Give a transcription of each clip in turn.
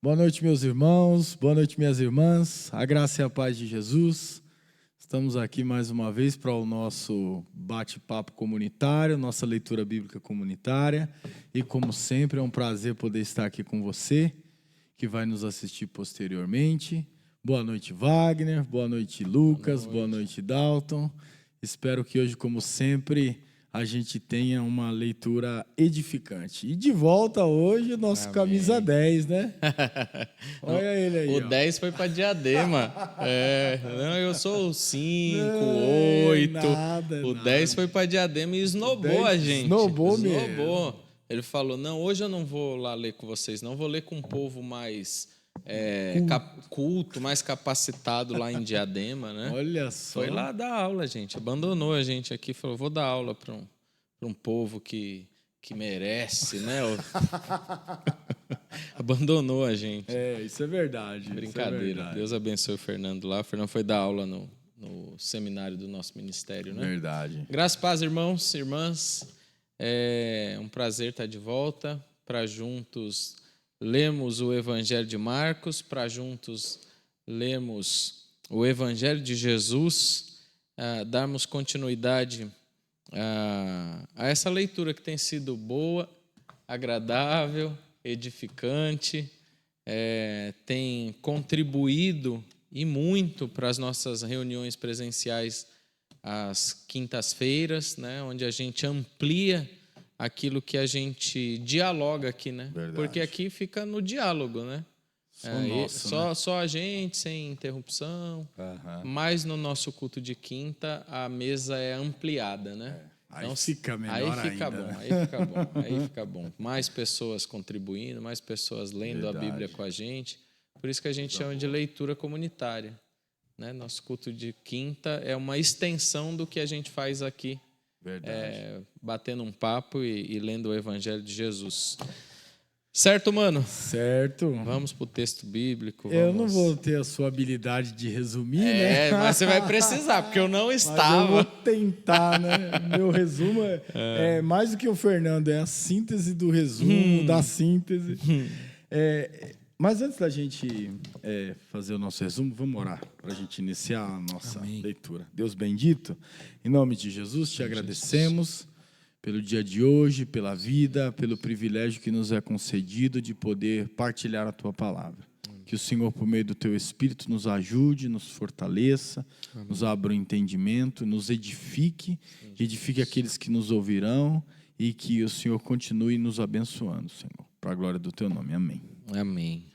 Boa noite, meus irmãos, boa noite, minhas irmãs, a graça e a paz de Jesus. Estamos aqui mais uma vez para o nosso bate-papo comunitário, nossa leitura bíblica comunitária. E, como sempre, é um prazer poder estar aqui com você, que vai nos assistir posteriormente. Boa noite, Wagner, boa noite, Lucas, boa noite, Dalton. Espero que hoje, como sempre, a gente tenha uma leitura edificante. E de volta hoje, nosso Amém. Camisa 10, né? Olha ele aí. O ó. 10 foi para Diadema. Não, eu sou o 5, Não, 8. nada, O nada. 10 foi para Diadema e esnobou a gente. Esnobou mesmo. Ele falou, não, hoje eu não vou lá ler com vocês, não. Vou ler com um povo mais culto, mais capacitado lá em Diadema, né? Olha só. Foi lá dar aula, gente. Abandonou a gente aqui. Falou, vou dar aula para um povo que merece, né? Abandonou a gente. Isso é verdade. Brincadeira. Isso é verdade. Deus abençoe o Fernando lá. O Fernando foi dar aula no seminário do nosso ministério, né? Verdade. Graças a paz, irmãos e irmãs. É um prazer estar de volta para juntos lermos o Evangelho de Marcos, para juntos lermos o Evangelho de Jesus, darmos continuidade a essa leitura que tem sido boa, agradável, edificante, tem contribuído e muito para as nossas reuniões presenciais às quintas-feiras, né, onde a gente amplia aquilo que a gente dialoga aqui, né? Verdade. Porque aqui fica no diálogo, né? Só a gente, sem interrupção. Mas no nosso culto de quinta, a mesa é ampliada, né? Aí então, fica melhor aí fica ainda, bom, né? Aí fica bom. Mais pessoas contribuindo, mais pessoas lendo a Bíblia com a gente. Por isso que a gente chama de leitura comunitária, né? Nosso culto de quinta é uma extensão do que a gente faz aqui. Verdade. Batendo um papo e lendo o Evangelho de Jesus. Certo, mano? Certo. Vamos para o texto bíblico. Eu não vou ter a sua habilidade de resumir, né? Mas você vai precisar, porque eu não estava. Mas eu vou tentar, né? Meu resumo é mais do que o Fernando, é a síntese do resumo, da síntese. Mas antes da gente fazer o nosso resumo, vamos orar para a gente iniciar a nossa leitura. Deus bendito, em nome de Jesus, te agradecemos pelo dia de hoje, pela vida, pelo privilégio que nos é concedido de poder partilhar a Tua palavra. Que o Senhor, por meio do Teu Espírito, nos ajude, nos fortaleça, nos abra o entendimento, nos edifique aqueles que nos ouvirão e que o Senhor continue nos abençoando, Senhor, para a glória do Teu nome. Amém.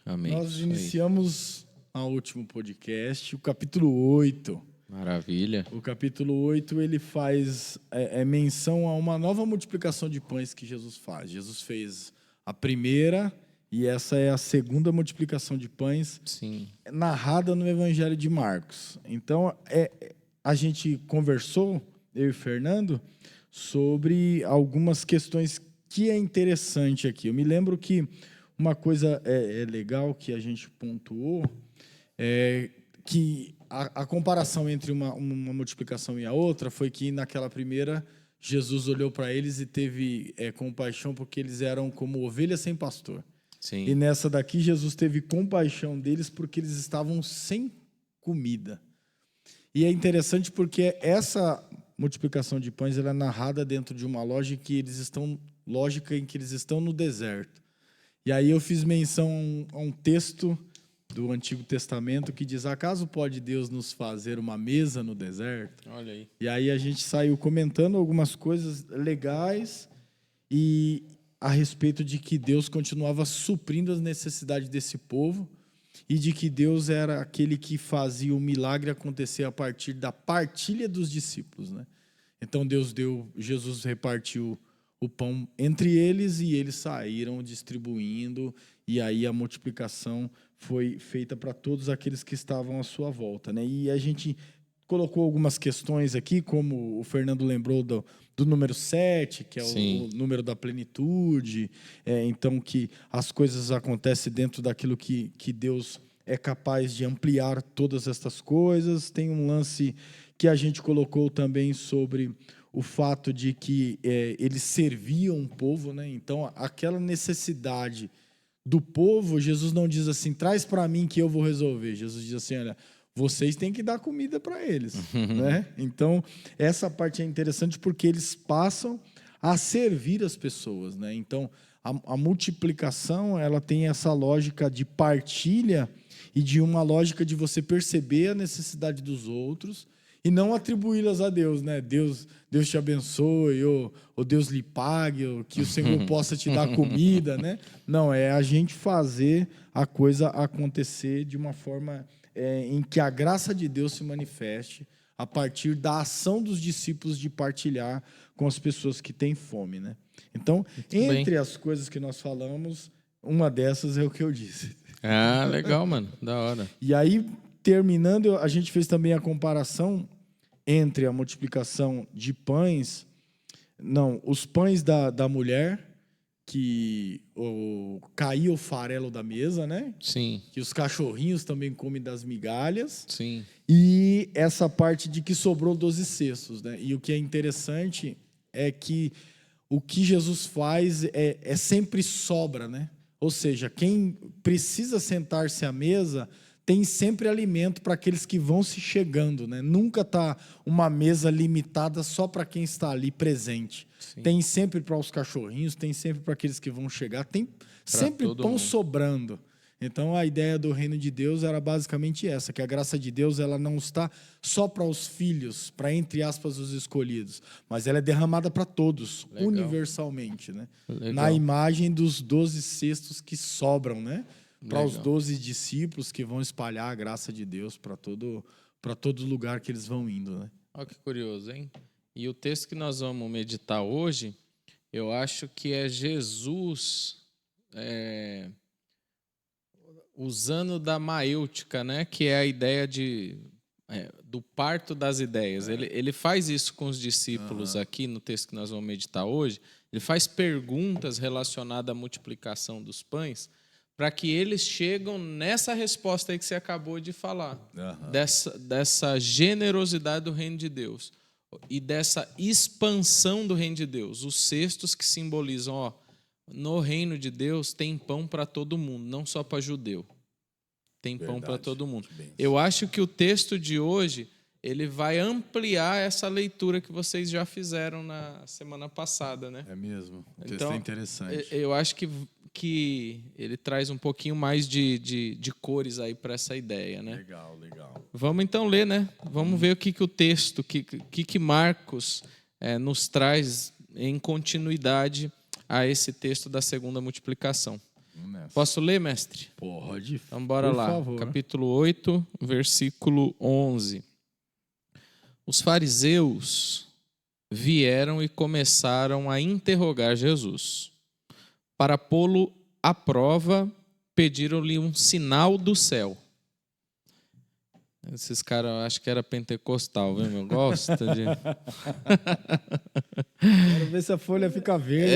Amém. Nós iniciamos ao último podcast o capítulo 8. Maravilha. O capítulo 8 ele faz menção a uma nova multiplicação de pães que Jesus faz. Jesus fez a primeira e essa é a segunda multiplicação de pães. Sim. Narrada no Evangelho de Marcos. Então, a gente conversou, eu e o Fernando, sobre algumas questões que é interessante aqui. Eu me lembro que uma coisa legal que a gente pontuou é que a comparação entre uma multiplicação e a outra foi que naquela primeira Jesus olhou para eles e teve compaixão porque eles eram como ovelhas sem pastor. Sim. E nessa daqui Jesus teve compaixão deles porque eles estavam sem comida. E é interessante porque essa multiplicação de pães ela é narrada dentro de uma lógica em que eles estão no deserto. E aí eu fiz menção a um texto do Antigo Testamento que diz: acaso pode Deus nos fazer uma mesa no deserto? Olha aí. E aí a gente saiu comentando algumas coisas legais e a respeito de que Deus continuava suprindo as necessidades desse povo e de que Deus era aquele que fazia o milagre acontecer a partir da partilha dos discípulos, né? Então Jesus repartiu o pão entre eles e eles saíram distribuindo, e aí a multiplicação foi feita para todos aqueles que estavam à sua volta, né? E a gente colocou algumas questões aqui, como o Fernando lembrou do número 7, que é o número da plenitude, então que as coisas acontecem dentro daquilo que Deus é capaz de ampliar todas estas coisas. Tem um lance que a gente colocou também sobre o fato de que eles serviam o povo, né? Então, aquela necessidade do povo, Jesus não diz assim, traz para mim que eu vou resolver. Jesus diz assim, olha, vocês têm que dar comida para eles. Né? Então, essa parte é interessante porque eles passam a servir as pessoas. Né? Então, a multiplicação ela tem essa lógica de partilha e de uma lógica de você perceber a necessidade dos outros e não atribuí-las a Deus, né? Deus te abençoe, ou Deus lhe pague, ou que o Senhor possa te dar comida, né? Não, é a gente fazer a coisa acontecer de uma forma em que a graça de Deus se manifeste a partir da ação dos discípulos de partilhar com as pessoas que têm fome, né? Então, entre as coisas que nós falamos, uma dessas é o que eu disse. Ah, legal, mano. Da hora. E aí, terminando, a gente fez também a comparação entre a multiplicação de pães, os pães da mulher, que caía o farelo da mesa, né? Sim. Que os cachorrinhos também comem das migalhas. Sim. E essa parte de que sobrou 12 cestos, né? E o que é interessante é que o que Jesus faz é sempre sobra, né? Ou seja, quem precisa sentar-se à mesa tem sempre alimento para aqueles que vão se chegando, né? Nunca está uma mesa limitada só para quem está ali presente. Sim. Tem sempre para os cachorrinhos, tem sempre para aqueles que vão chegar, tem sempre pão mundo sobrando. Então, a ideia do reino de Deus era basicamente essa, que a graça de Deus ela não está só para os filhos, para, entre aspas, os escolhidos, mas ela é derramada para todos, legal, universalmente, né? Na imagem dos 12 cestos que sobram, né? Para os 12 discípulos que vão espalhar a graça de Deus para todo lugar que eles vão indo, né? Olha que curioso, hein? E o texto que nós vamos meditar hoje, eu acho que é Jesus usando da maêutica, né? Que é a ideia do parto das ideias. Ele faz isso com os discípulos aqui no texto que nós vamos meditar hoje. Ele faz perguntas relacionadas à multiplicação dos pães, para que eles chegam nessa resposta aí que você acabou de falar, dessa generosidade do reino de Deus e dessa expansão do reino de Deus. Os cestos que simbolizam, no reino de Deus tem pão para todo mundo, não só para judeu. Tem pão para todo mundo. Eu acho que o texto de hoje ele vai ampliar essa leitura que vocês já fizeram na semana passada, né? É mesmo. O texto é interessante. Eu acho que ele traz um pouquinho mais de cores aí para essa ideia, né? Legal. Vamos então ler, né? Vamos ver o que o texto, que Marcos nos traz em continuidade a esse texto da segunda multiplicação. Posso ler, mestre? Pode. Então bora lá. Favor. Capítulo 8, versículo 11. Os fariseus vieram e começaram a interrogar Jesus. Para pô-lo à prova, pediram-lhe um sinal do céu. Esses caras, acho que era pentecostal, viu, meu? Gosta de... Quero ver se a folha fica verde.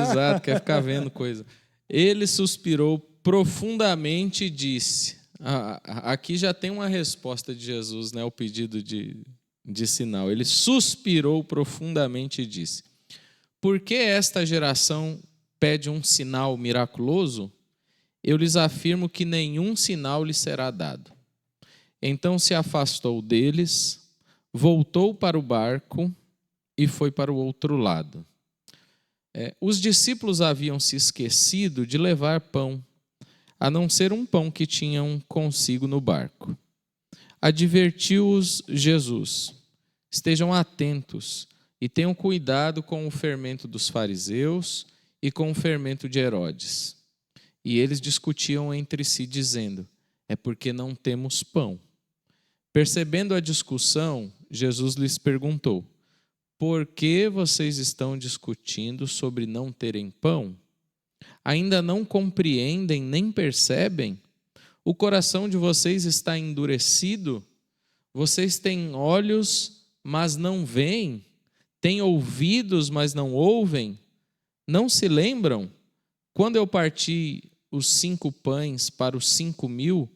Exato, quer ficar vendo coisa. Ele suspirou profundamente e disse... aqui já tem uma resposta de Jesus, né? O pedido de sinal. Ele suspirou profundamente e disse: por que esta geração pede um sinal miraculoso? Eu lhes afirmo que nenhum sinal lhe será dado. Então se afastou deles, voltou para o barco e foi para o outro lado. Os discípulos haviam se esquecido de levar pão, a não ser um pão que tinham consigo no barco. Advertiu-os Jesus: estejam atentos e tenham cuidado com o fermento dos fariseus e com o fermento de Herodes. E eles discutiam entre si, dizendo: é porque não temos pão. Percebendo a discussão, Jesus lhes perguntou: por que vocês estão discutindo sobre não terem pão? Ainda não compreendem nem percebem? O coração de vocês está endurecido? Vocês têm olhos, mas não veem? Têm ouvidos, mas não ouvem? Não se lembram? Quando eu parti os 5 pães para os 5.000,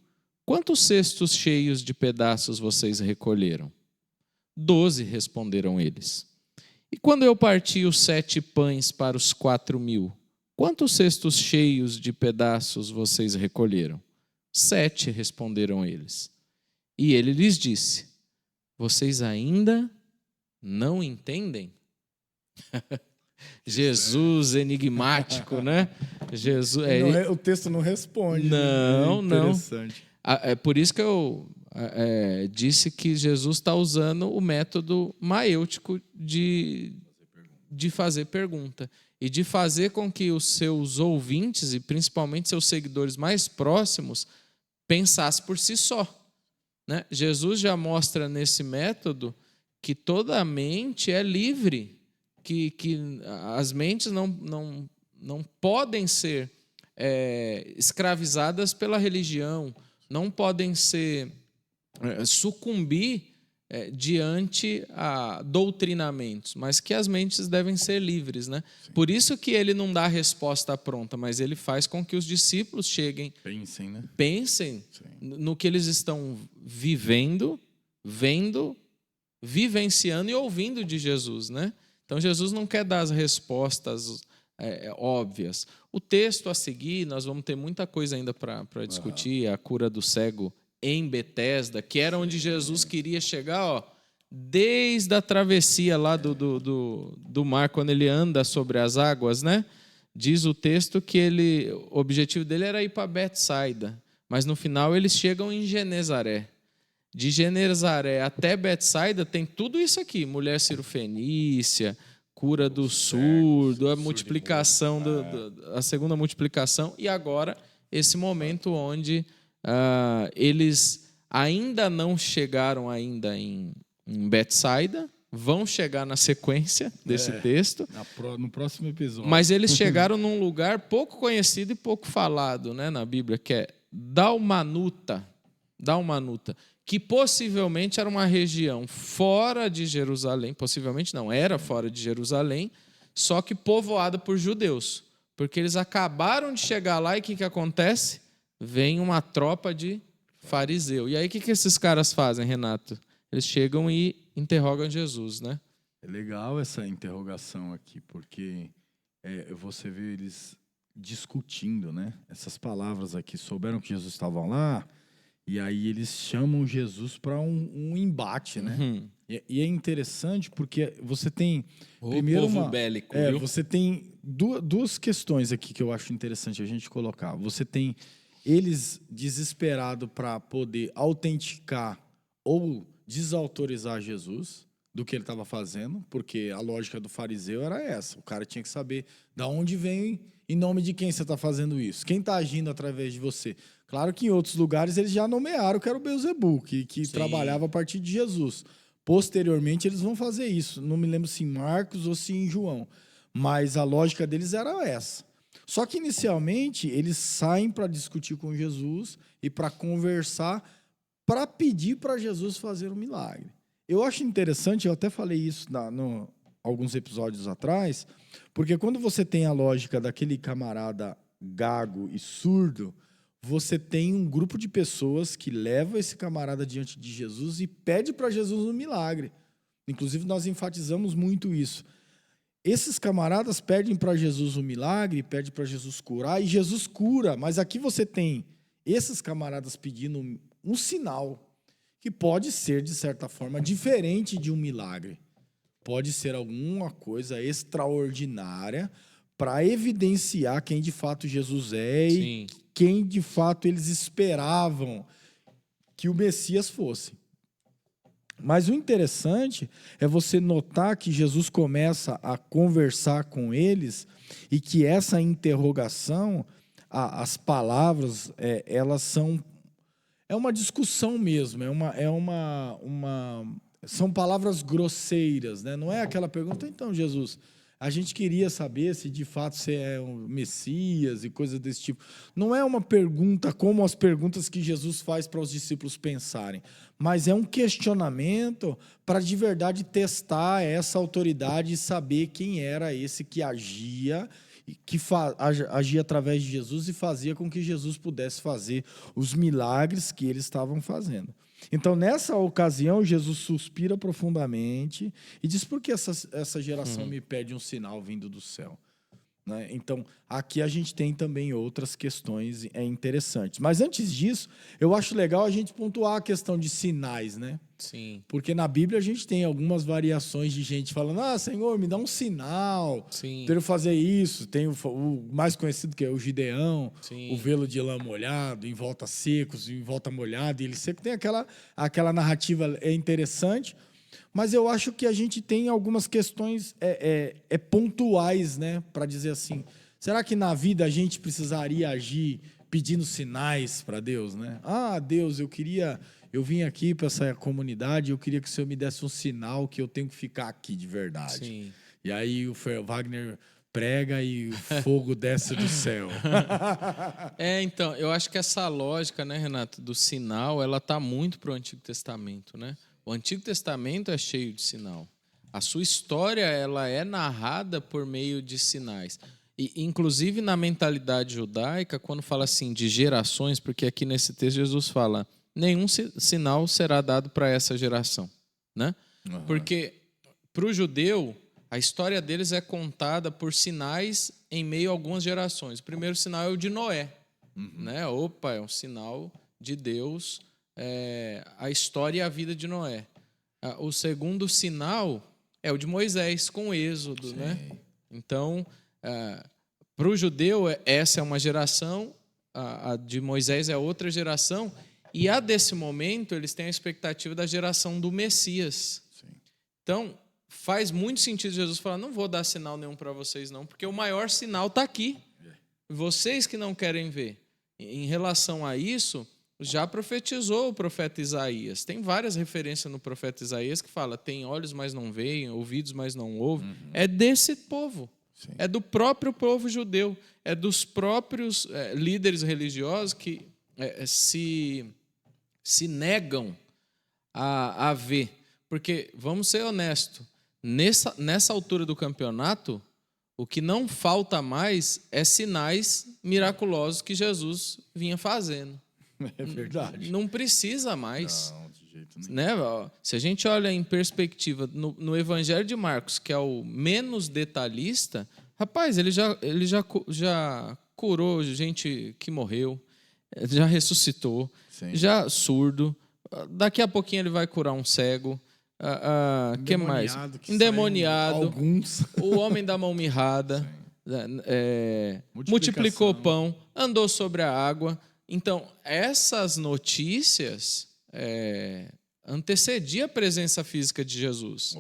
quantos cestos cheios de pedaços vocês recolheram? 12, responderam eles. E quando eu parti os 7 pães para os 4.000, quantos cestos cheios de pedaços vocês recolheram? 7, responderam eles. E ele lhes disse: vocês ainda não entendem? Jesus enigmático, né? Jesus, o texto não responde. Não, não. Interessante. É por isso que eu disse que Jesus está usando o método maêutico de fazer pergunta e de fazer com que os seus ouvintes e principalmente seus seguidores mais próximos pensassem por si só, né? Jesus já mostra nesse método que toda a mente é livre, que as mentes não podem ser escravizadas pela religião, não podem sucumbir diante a doutrinamentos, mas que as mentes devem ser livres, né? Por isso que ele não dá a resposta pronta, mas ele faz com que os discípulos pensem, né? Pensem no que eles estão vivendo, vendo, vivenciando e ouvindo de Jesus, né? Então Jesus não quer dar as respostas óbvias. O texto a seguir, nós vamos ter muita coisa ainda para discutir, a cura do cego em Betesda, que era onde Jesus queria chegar, desde a travessia lá do mar, quando ele anda sobre as águas, né? Diz o texto que o objetivo dele era ir para Betsaida, mas no final eles chegam em Genezaré. De Genezaré até Betsaida tem tudo isso aqui: mulher cirofenícia, cura do surdo, a multiplicação, a segunda multiplicação, e agora esse momento onde eles ainda não chegaram ainda em Betsaida, vão chegar na sequência desse texto. No próximo episódio. Mas eles chegaram num lugar pouco conhecido e pouco falado, né, na Bíblia, que é Dalmanuta, que possivelmente era uma região fora de Jerusalém, possivelmente não, era fora de Jerusalém, só que povoada por judeus, porque eles acabaram de chegar lá e o que acontece? Vem uma tropa de fariseu. E aí o que esses caras fazem, Renato? Eles chegam e interrogam Jesus, né? É legal essa interrogação aqui, porque você vê eles discutindo, né? Essas palavras aqui, souberam que Jesus estava lá, e aí eles chamam Jesus para um embate, né? Uhum. E é interessante porque você tem povo bélico, viu? Você tem duas questões aqui que eu acho interessante a gente colocar. Você tem eles desesperados para poder autenticar ou desautorizar Jesus do que ele estava fazendo, porque a lógica do fariseu era essa: o cara tinha que saber de onde vem, em nome de quem você está fazendo isso, quem está agindo através de você. Claro que em outros lugares eles já nomearam que era o Beelzebul, que trabalhava a partir de Jesus. Posteriormente eles vão fazer isso, não me lembro se em Marcos ou se em João, mas a lógica deles era essa. Só que inicialmente eles saem para discutir com Jesus e para conversar, para pedir para Jesus fazer um milagre. Eu acho interessante, eu até falei isso alguns episódios atrás, porque quando você tem a lógica daquele camarada gago e surdo, você tem um grupo de pessoas que leva esse camarada diante de Jesus e pede para Jesus um milagre. Inclusive, nós enfatizamos muito isso. Esses camaradas pedem para Jesus um milagre, pedem para Jesus curar, e Jesus cura. Mas aqui você tem esses camaradas pedindo um sinal, que pode ser, de certa forma, diferente de um milagre. Pode ser alguma coisa extraordinária para evidenciar quem de fato Jesus é e quem de fato eles esperavam que o Messias fosse. Mas o interessante é você notar que Jesus começa a conversar com eles e que essa interrogação, as palavras, elas são... É uma discussão mesmo, são palavras grosseiras, né? Não é aquela pergunta: então, Jesus, a gente queria saber se de fato você é um Messias e coisas desse tipo. Não é uma pergunta como as perguntas que Jesus faz para os discípulos pensarem, mas é um questionamento para de verdade testar essa autoridade e saber quem era esse que agia através de Jesus e fazia com que Jesus pudesse fazer os milagres que eles estavam fazendo. Então, nessa ocasião, Jesus suspira profundamente e diz: por que essa geração me pede um sinal vindo do céu? né? Então, aqui a gente tem também outras questões interessantes. Mas antes disso, eu acho legal a gente pontuar a questão de sinais, né? Sim, Porque na Bíblia a gente tem algumas variações de gente falando: ah, Senhor, me dá um sinal sim, para eu fazer isso. Tem o mais conhecido, que é o Gideão, sim. o velo de lã molhado, em volta secos, em volta molhado, e ele seco. Tem aquela narrativa interessante, mas eu acho que a gente tem algumas questões pontuais, né, para dizer assim: será que na vida a gente precisaria agir pedindo sinais para Deus, né? Ah, Deus, eu vim aqui para essa comunidade, eu queria que o Senhor me desse um sinal que eu tenho que ficar aqui de verdade. Sim. E aí o Wagner prega e o fogo desce do céu. Então, eu acho que essa lógica, né, Renato, do sinal, ela tá muito pro Antigo Testamento, né? O Antigo Testamento é cheio de sinal. A sua história, ela é narrada por meio de sinais. E, inclusive, na mentalidade judaica, quando fala assim de gerações, porque aqui nesse texto Jesus fala: nenhum sinal será dado para essa geração, né? Uhum. Porque para o judeu, a história deles é contada por sinais em meio a algumas gerações. O primeiro sinal é o de Noé, né? Opa, é um sinal de Deus, a história e a vida de Noé. O segundo sinal é o de Moisés com o Êxodo, né? Então, para o judeu, essa é uma geração, a de Moisés é outra geração, e a desse momento eles têm a expectativa da geração do Messias. Sim. Então, faz muito sentido Jesus falar: não vou dar sinal nenhum para vocês não, porque o maior sinal está aqui. Vocês que não querem ver. Em relação a isso, já profetizou o profeta Isaías. Tem várias referências no profeta Isaías que fala: tem olhos, mas não veem, ouvidos, mas não ouvem. É desse povo. Sim. É do próprio povo judeu. É dos próprios líderes religiosos que se negam a ver. Porque, vamos ser honestos, nessa altura do campeonato, o que não falta mais é sinais miraculosos que Jesus vinha fazendo. É verdade. Não precisa mais. Não, de jeito nenhum. Né? Se a gente olha em perspectiva no Evangelho de Marcos, que é o menos detalhista, rapaz, ele já curou gente que morreu, já ressuscitou, Sim. já surdo. Daqui a pouquinho ele vai curar um cego. Que mais? Endemoniado. Alguns. O homem da mão mirrada. Multiplicou o pão, andou sobre a água. Então, essas notícias antecediam a presença física de Jesus.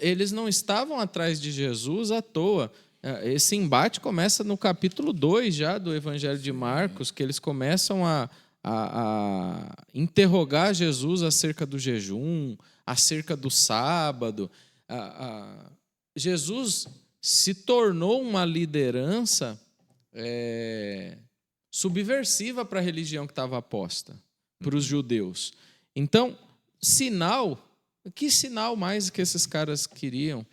Eles não estavam atrás de Jesus à toa. Esse embate começa no capítulo 2 já do Evangelho de Marcos, que eles começam a interrogar Jesus acerca do jejum, acerca do sábado. Jesus se tornou uma liderança subversiva para a religião que estava posta, para os judeus. Então, que sinal mais que esses caras queriam?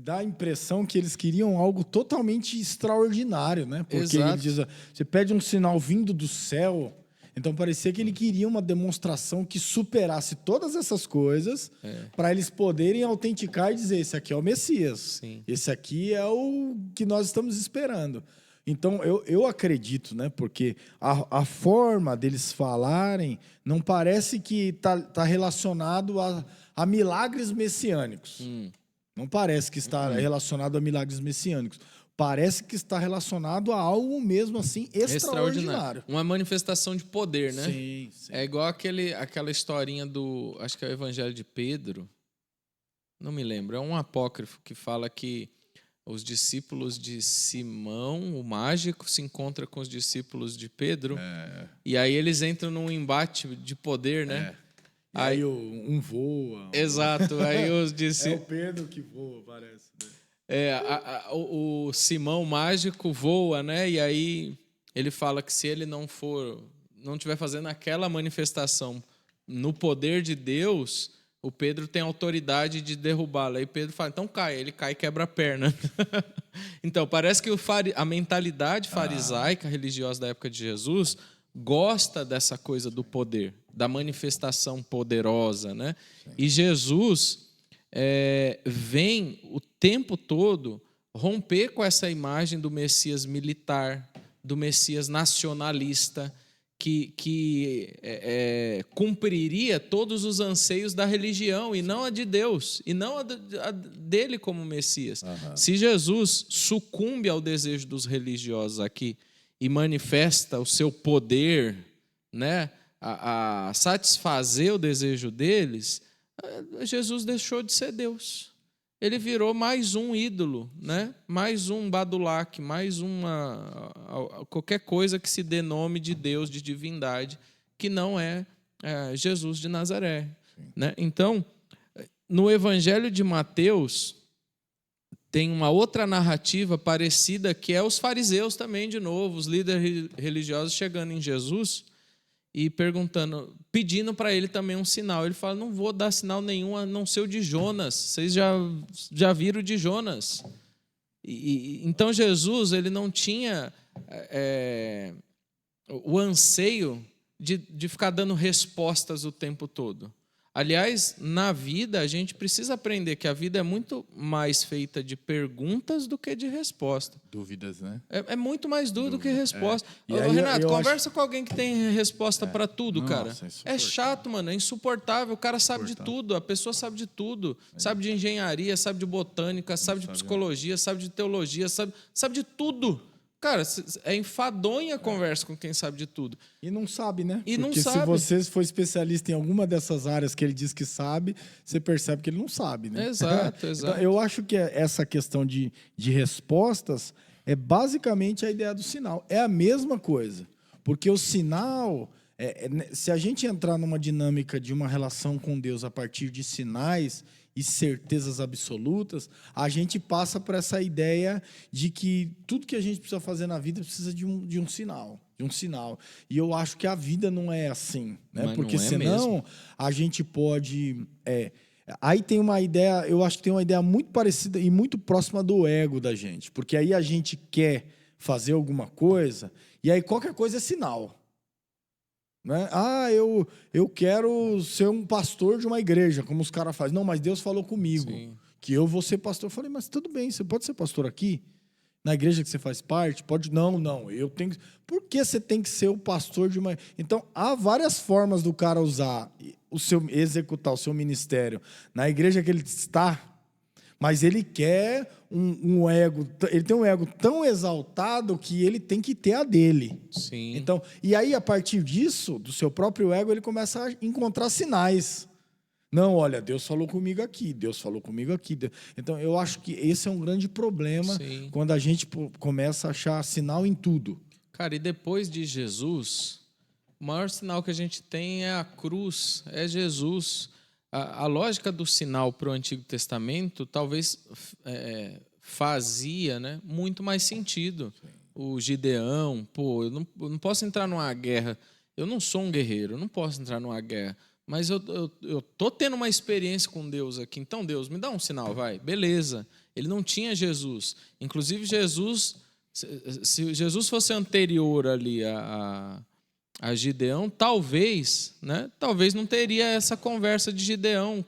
Dá a impressão que eles queriam algo totalmente extraordinário, né? Porque Exato. ele diz: você pede um sinal vindo do céu. Então parecia que ele queria uma demonstração que superasse todas essas coisas para eles poderem autenticar e dizer: esse aqui é o Messias. Sim. Esse aqui é o que nós estamos esperando. Então eu acredito, né? Porque a forma deles falarem não parece que tá relacionado a milagres messiânicos. Não parece que está relacionado a milagres messiânicos. Parece que está relacionado a algo mesmo assim extraordinário. Uma manifestação de poder, né? Sim. É igual aquela historinha acho que é o Evangelho de Pedro. Não me lembro. É um apócrifo que fala que os discípulos de Simão, o mágico, se encontram com os discípulos de Pedro. E aí eles entram num embate de poder, né? Aí um voa. Exato. Aí os discípulos... É o Pedro que voa, parece. O Simão mágico voa, né? E aí ele fala que se ele não estiver fazendo aquela manifestação no poder de Deus, o Pedro tem autoridade de derrubá-lo. Aí Pedro fala: então cai. Ele cai e quebra a perna. Então, parece que a mentalidade farisaica religiosa da época de Jesus gosta dessa coisa do poder, da manifestação poderosa, né? Sim. E Jesus vem o tempo todo romper com essa imagem do Messias militar, do Messias nacionalista, que cumpriria todos os anseios da religião e não a de Deus, e não a dele como Messias. Se Jesus sucumbe ao desejo dos religiosos aqui e manifesta o seu poder, né, a satisfazer o desejo deles, Jesus deixou de ser Deus. Ele virou mais um ídolo, né? Mais um badulaque, mais qualquer coisa que se dê nome de Deus, de divindade, que não é Jesus de Nazaré. Né? Então, no Evangelho de Mateus, tem uma outra narrativa parecida, que é os fariseus também, de novo, os líderes religiosos chegando em Jesus e perguntando, pedindo para ele também um sinal. Ele fala, não vou dar sinal nenhum a não ser o de Jonas. Vocês já viram o de Jonas. Então Jesus, ele não tinha o anseio de ficar dando respostas o tempo todo. Aliás, na vida, a gente precisa aprender que a vida é muito mais feita de perguntas do que de resposta. Dúvidas, né? É muito mais dúvida do que resposta. Aí, Renato, conversa com alguém que tem resposta para tudo, cara. Nossa, é chato, mano, é insuportável. O cara sabe de tudo, a pessoa sabe de tudo. Sabe de engenharia, sabe de botânica, sabe de psicologia, sabe de teologia, sabe de tudo. Cara, é enfadonha a conversa com quem sabe de tudo. E não sabe, né? E Porque não sabe. se você for especialista em alguma dessas áreas que ele diz que sabe, você percebe que ele não sabe, né? Exato. Então, eu acho que essa questão de respostas é basicamente a ideia do sinal. É a mesma coisa. Porque o sinal... se a gente entrar numa dinâmica de uma relação com Deus a partir de sinais e certezas absolutas, a gente passa por essa ideia de que tudo que a gente precisa fazer na vida precisa de um sinal. E eu acho que a vida não é assim, né? Mas porque não é senão mesmo. a gente pode... Aí tem uma ideia, eu acho que tem uma ideia muito parecida e muito próxima do ego da gente, porque aí a gente quer fazer alguma coisa e aí qualquer coisa é sinal. Né? Eu quero ser um pastor de uma igreja, como os caras fazem. Não, mas Deus falou comigo que eu vou ser pastor. Eu falei, mas tudo bem, você pode ser pastor aqui? Na igreja que você faz parte? Pode? Não, eu tenho que... Por que você tem que ser o pastor de uma... Então, há várias formas do cara executar o seu ministério na igreja que ele está, mas ele quer um ego, ele tem um ego tão exaltado que ele tem que ter a dele. Sim. Então, e aí, a partir disso, do seu próprio ego, ele começa a encontrar sinais. Não, olha, Deus falou comigo aqui, Deus falou comigo aqui. Então, eu acho que esse é um grande problema quando a gente começa a achar sinal em tudo. Cara, e depois de Jesus, o maior sinal que a gente tem é a cruz, é Jesus. A lógica do sinal para o Antigo Testamento talvez fazia, né, muito mais sentido. O Gideão, eu não posso entrar numa guerra, eu não sou um guerreiro, eu não posso entrar numa guerra, mas eu tô tendo uma experiência com Deus aqui, então Deus, me dá um sinal, vai, beleza. Ele não tinha Jesus. Inclusive Jesus, se Jesus fosse anterior ali a Gideão, talvez não teria essa conversa de Gideão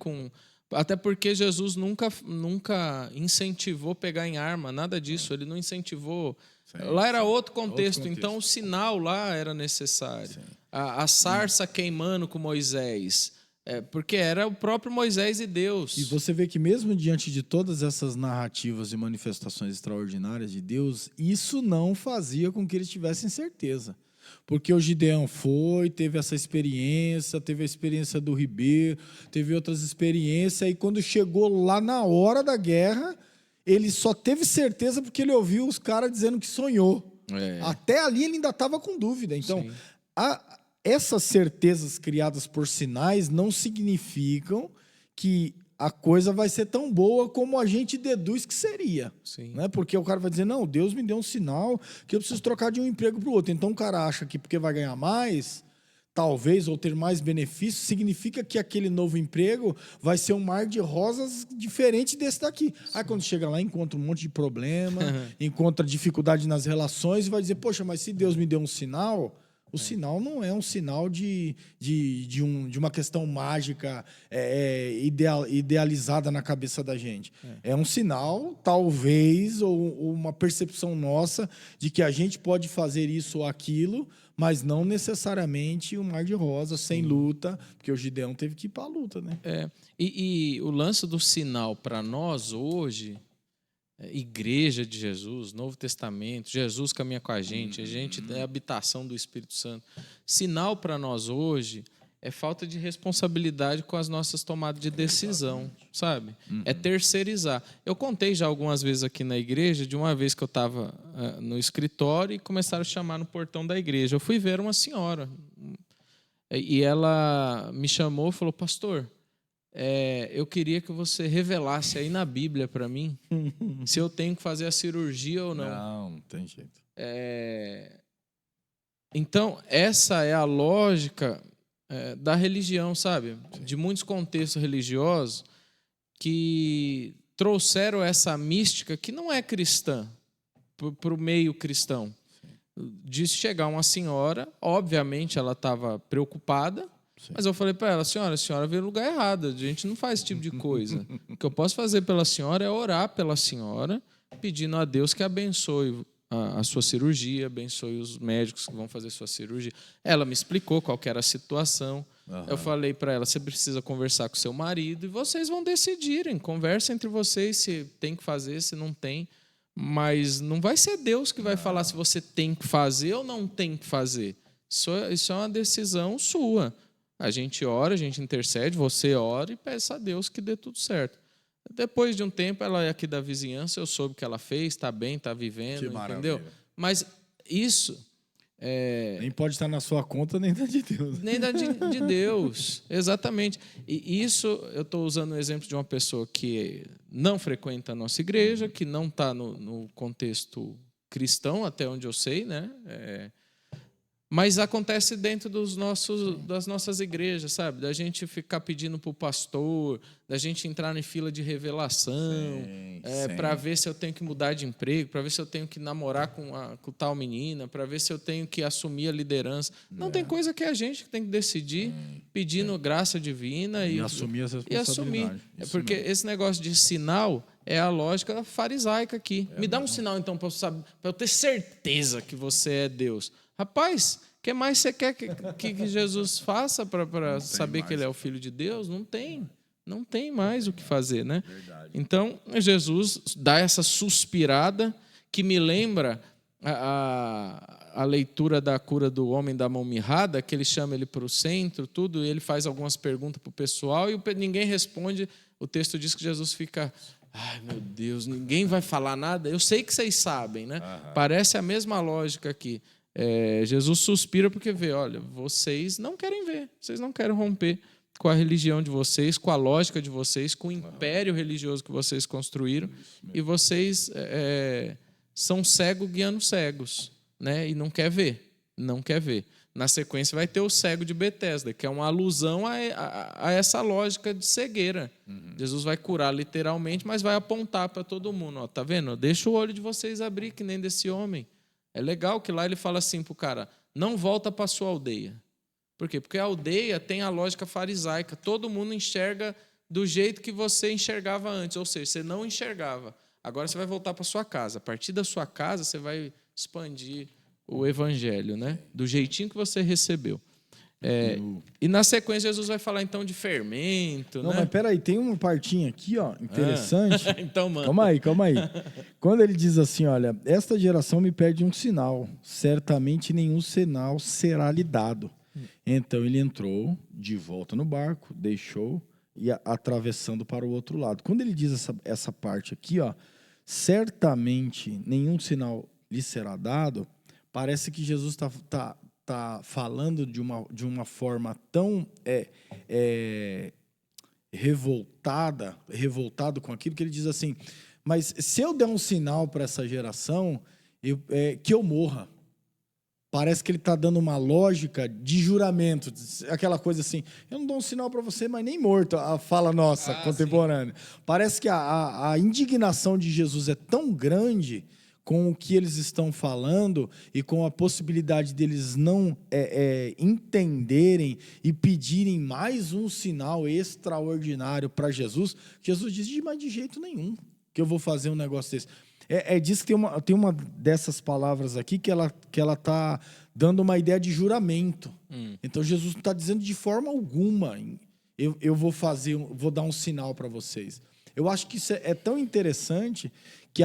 até porque Jesus nunca incentivou pegar em arma, nada disso, ele não incentivou. Lá era outro contexto, então o sinal lá era necessário. A sarça queimando com Moisés, porque era o próprio Moisés e Deus. E você vê que mesmo diante de todas essas narrativas e manifestações extraordinárias de Deus, isso não fazia com que eles tivessem certeza. Porque o Gideão teve essa experiência, teve a experiência do Ribeiro, teve outras experiências, e quando chegou lá na hora da guerra, ele só teve certeza porque ele ouviu os caras dizendo que sonhou. Até ali ele ainda estava com dúvida. Então, essas certezas criadas por sinais não significam que a coisa vai ser tão boa como a gente deduz que seria. Né? Porque o cara vai dizer, não, Deus me deu um sinal que eu preciso trocar de um emprego para o outro. Então o cara acha que porque vai ganhar mais, talvez, ou ter mais benefícios, significa que aquele novo emprego vai ser um mar de rosas diferente desse daqui. Aí quando chega lá, encontra um monte de problema, encontra dificuldade nas relações e vai dizer, poxa, mas se Deus me deu um sinal, O sinal não é um sinal de uma questão mágica idealizada na cabeça da gente. É um sinal, talvez, ou uma percepção nossa de que a gente pode fazer isso ou aquilo, mas não necessariamente um mar de rosa, sem luta, porque o Gideão teve que ir para a luta, né? E o lance do sinal para nós hoje, Igreja de Jesus, Novo Testamento, Jesus caminha com a gente é a habitação do Espírito Santo. Sinal para nós hoje é falta de responsabilidade com as nossas tomadas de decisão, sabe? É terceirizar. Eu contei já algumas vezes aqui na igreja, de uma vez que eu estava no escritório e começaram a chamar no portão da igreja. Eu fui ver uma senhora e ela me chamou e falou: pastor, eu queria que você revelasse aí na Bíblia para mim se eu tenho que fazer a cirurgia ou não. Não tem jeito. Então, essa é a lógica da religião, sabe? De muitos contextos religiosos que trouxeram essa mística que não é cristã para o meio cristão. De chegar uma senhora, obviamente ela estava preocupada, mas eu falei para ela: a senhora veio no lugar errado, a gente não faz esse tipo de coisa. O que eu posso fazer pela senhora é orar pela senhora, pedindo a Deus que abençoe a sua cirurgia, abençoe os médicos que vão fazer sua cirurgia. Ela me explicou qual que era a situação. Eu falei para ela: você precisa conversar com seu marido e vocês vão decidirem. Conversa entre vocês se tem que fazer, se não tem. Mas não vai ser Deus que vai falar se você tem que fazer ou não tem que fazer. Isso é uma decisão sua. A gente ora, a gente intercede, você ora e peça a Deus que dê tudo certo. Depois de um tempo, ela é aqui da vizinhança, eu soube que ela fez, está bem, está vivendo, entendeu? Mas isso... nem pode estar na sua conta, nem da de Deus. Nem da de Deus, exatamente. E isso, eu estou usando o exemplo de uma pessoa que não frequenta a nossa igreja, que não está no contexto cristão, até onde eu sei, né? Mas acontece dentro das nossas igrejas, sabe? Da gente ficar pedindo para o pastor, da gente entrar em fila de revelação, para ver se eu tenho que mudar de emprego, para ver se eu tenho que namorar com tal menina, para ver se eu tenho que assumir a liderança. Não, tem coisa que é a gente que tem que decidir, pedindo graça divina e assumir essa responsabilidade. Porque esse negócio de sinal é a lógica farisaica aqui. Me dá um sinal, então, para eu ter certeza que você é Deus. Rapaz, o que mais você quer que Jesus faça para saber que ele é o Filho de Deus? Não tem. Não tem mais o que fazer, né? Verdade. Então, Jesus dá essa suspirada que me lembra a leitura da cura do homem da mão mirrada, que ele chama ele para o centro, tudo, e ele faz algumas perguntas para o pessoal e ninguém responde. O texto diz que Jesus fica: ai, meu Deus, ninguém vai falar nada? Eu sei que vocês sabem, né? Parece a mesma lógica aqui. Jesus suspira porque vê: olha, vocês não querem ver, vocês não querem romper com a religião de vocês, com a lógica de vocês, com o império religioso que vocês construíram, e vocês são cegos guiando cegos, né? E não quer ver, não quer ver. Na sequência vai ter o cego de Betesda, que é uma alusão a essa lógica de cegueira. Jesus vai curar literalmente, mas vai apontar para todo mundo: ó, tá vendo? Deixa o olho de vocês abrir, que nem desse homem. É legal que lá ele fala assim para o cara: não volta para a sua aldeia. Por quê? Porque a aldeia tem a lógica farisaica. Todo mundo enxerga do jeito que você enxergava antes. Ou seja, você não enxergava. Agora você vai voltar para a sua casa. A partir da sua casa, você vai expandir o evangelho, né? Do jeitinho que você recebeu. E na sequência, Jesus vai falar então de fermento. Não, né? mas peraí, tem uma partinha aqui, ó, interessante. Então, mano. Calma aí. Quando ele diz assim: olha, esta geração me pede um sinal, certamente nenhum sinal será lhe dado. Então ele entrou de volta no barco, deixou e atravessando para o outro lado. Quando ele diz essa parte aqui, ó, certamente nenhum sinal lhe será dado, parece que Jesus está falando de uma forma tão revoltado com aquilo, que ele diz assim: mas se eu der um sinal para essa geração, que eu morra. Parece que ele está dando uma lógica de juramento, aquela coisa assim: eu não dou um sinal para você, mas nem morto, a fala nossa contemporânea. Sim. Parece que a indignação de Jesus é tão grande com o que eles estão falando e com a possibilidade deles não entenderem e pedirem mais um sinal extraordinário para Jesus, Jesus diz, mas de jeito nenhum que eu vou fazer um negócio desse. Diz que tem uma dessas palavras aqui que ela está dando uma ideia de juramento. Então Jesus não está dizendo de forma alguma, eu vou dar um sinal para vocês. Eu acho que isso é tão interessante que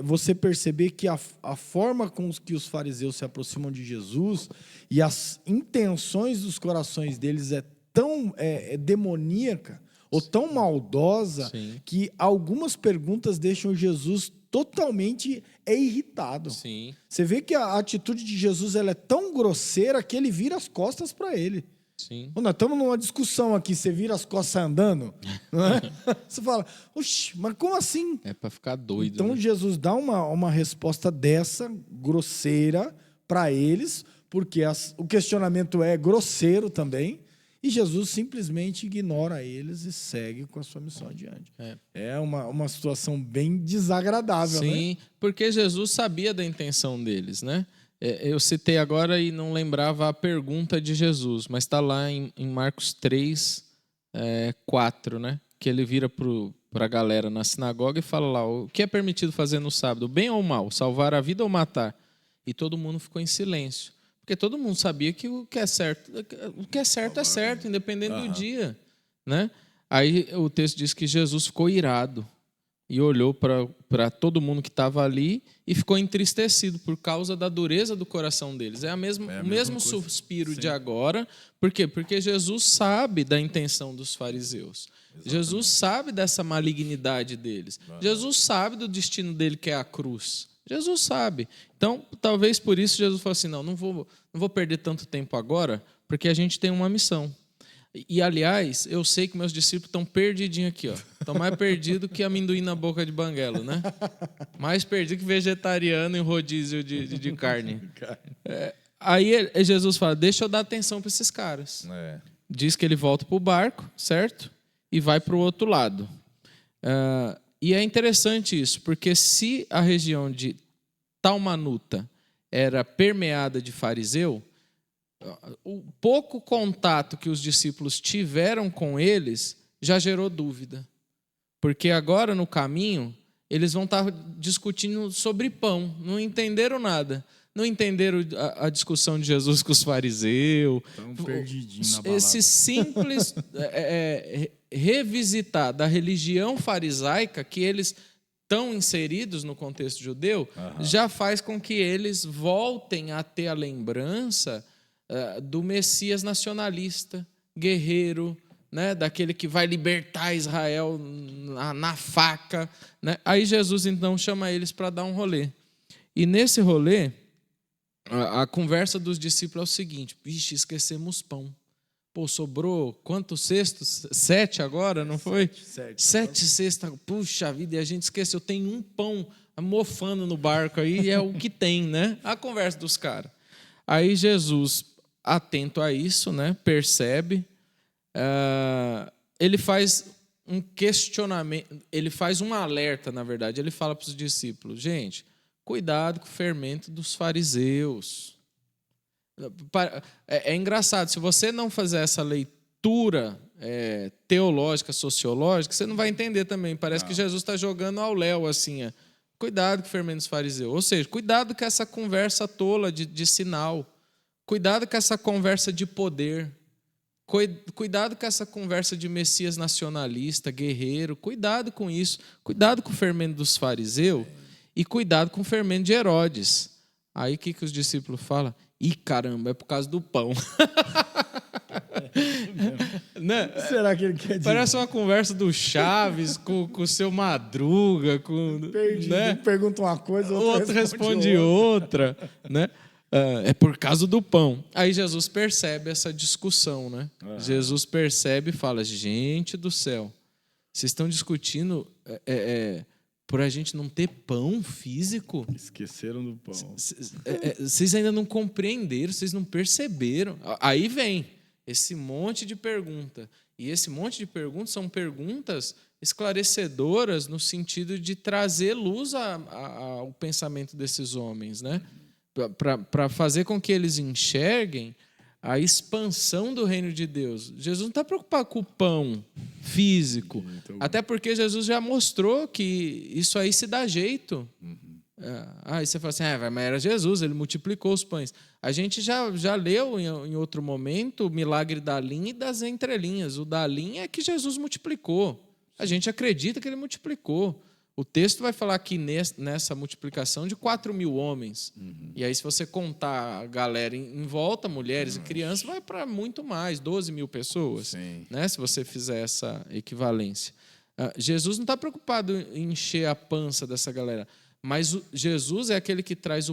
você perceber que a forma com que os fariseus se aproximam de Jesus e as intenções dos corações deles é tão demoníaca ou tão maldosa, sim, que algumas perguntas deixam Jesus totalmente irritado. Sim. Você vê que a atitude de Jesus ela é tão grosseira que ele vira as costas para ele. Sim. Nós estamos numa discussão aqui, você vira as costas andando, não é? Você fala, oxi, mas como assim? É para ficar doido. Então, né? Jesus dá uma resposta dessa, grosseira, para eles, porque o questionamento é grosseiro também, e Jesus simplesmente ignora eles e segue com a sua missão adiante. É uma situação bem desagradável, sim, né? Porque Jesus sabia da intenção deles, né? Eu citei agora e não lembrava a pergunta de Jesus, mas está lá em Marcos 3, 4, né? Que ele vira para a galera na sinagoga e fala lá, o que é permitido fazer no sábado, bem ou mal, salvar a vida ou matar? E todo mundo ficou em silêncio, porque todo mundo sabia que o que é certo é certo, independente do dia, né? Aí o texto diz que Jesus ficou irado e olhou para todo mundo que estava ali e ficou entristecido por causa da dureza do coração deles. O mesmo suspiro, sim, de agora. Por quê? Porque Jesus sabe da intenção dos fariseus. Exatamente. Jesus sabe dessa malignidade deles. Jesus sabe do destino dele, que é a cruz. Jesus sabe. Então, talvez por isso Jesus falou assim, não vou perder tanto tempo agora, porque a gente tem uma missão. E, aliás, eu sei que meus discípulos estão perdidinhos aqui, ó. Estão mais perdidos que amendoim na boca de banguelo, né? Mais perdido que vegetariano em rodízio de carne. Aí Jesus fala, deixa eu dar atenção para esses caras. Diz que ele volta para o barco, certo? E vai para o outro lado. E é interessante isso, porque se a região de Talmanuta era permeada de fariseu, o pouco contato que os discípulos tiveram com eles já gerou dúvida. Porque agora, no caminho, eles vão estar discutindo sobre pão. Não entenderam nada. Não entenderam a discussão de Jesus com os fariseus. Estão perdidinhos na balada. Esse simples revisitar da religião farisaica que eles estão inseridos no contexto judeu, já faz com que eles voltem a ter a lembrança do Messias nacionalista, guerreiro, né? Daquele que vai libertar Israel na faca, né? Aí Jesus então chama eles para dar um rolê. E nesse rolê, a conversa dos discípulos é o seguinte: vixe, esquecemos pão. Pô, sobrou quantos cestos? 7 agora, não foi? 7 cestos. Puxa vida, e a gente esqueceu. Tem um pão mofando no barco aí, e é o que tem, né? A conversa dos caras. Aí Jesus, atento a isso, né? Percebe, ele faz um questionamento, ele faz um alerta, na verdade. Ele fala para os discípulos, gente, cuidado com o fermento dos fariseus. É engraçado, se você não fazer essa leitura teológica, sociológica, você não vai entender também. Parece que Jesus está jogando ao léu, assim, cuidado com o fermento dos fariseus. Ou seja, cuidado com essa conversa tola de sinal. Cuidado com essa conversa de poder. Cuidado com essa conversa de Messias nacionalista, guerreiro. Cuidado com isso. Cuidado com o fermento dos fariseus e cuidado com o fermento de Herodes. Aí o que os discípulos falam? Ih, caramba, é por causa do pão. Né? Será que ele quer dizer? Parece uma conversa do Chaves com o seu Madruga. Perdido, né? Pergunta uma coisa, outro responde outra. Né? É por causa do pão. Aí Jesus percebe essa discussão. Né? Jesus percebe e fala, gente do céu, vocês estão discutindo... por a gente não ter pão físico? Esqueceram do pão. Vocês ainda não compreenderam, vocês não perceberam. Aí vem esse monte de pergunta. E esse monte de perguntas são perguntas esclarecedoras no sentido de trazer luz ao pensamento desses homens, né? Para fazer com que eles enxerguem a expansão do reino de Deus. Jesus não está preocupado com o pão físico, até porque Jesus já mostrou que isso aí se dá jeito. Aí você fala assim, mas era Jesus, ele multiplicou os pães. A gente já leu em outro momento o milagre da linha e das entrelinhas. O da linha é que Jesus multiplicou. A gente acredita que ele multiplicou. O texto vai falar aqui nessa multiplicação de 4.000 homens. E aí, se você contar a galera em volta, mulheres e crianças, vai para muito mais, 12.000 pessoas. Né? Se você fizer essa equivalência. Jesus não está preocupado em encher a pança dessa galera. Mas Jesus é aquele que traz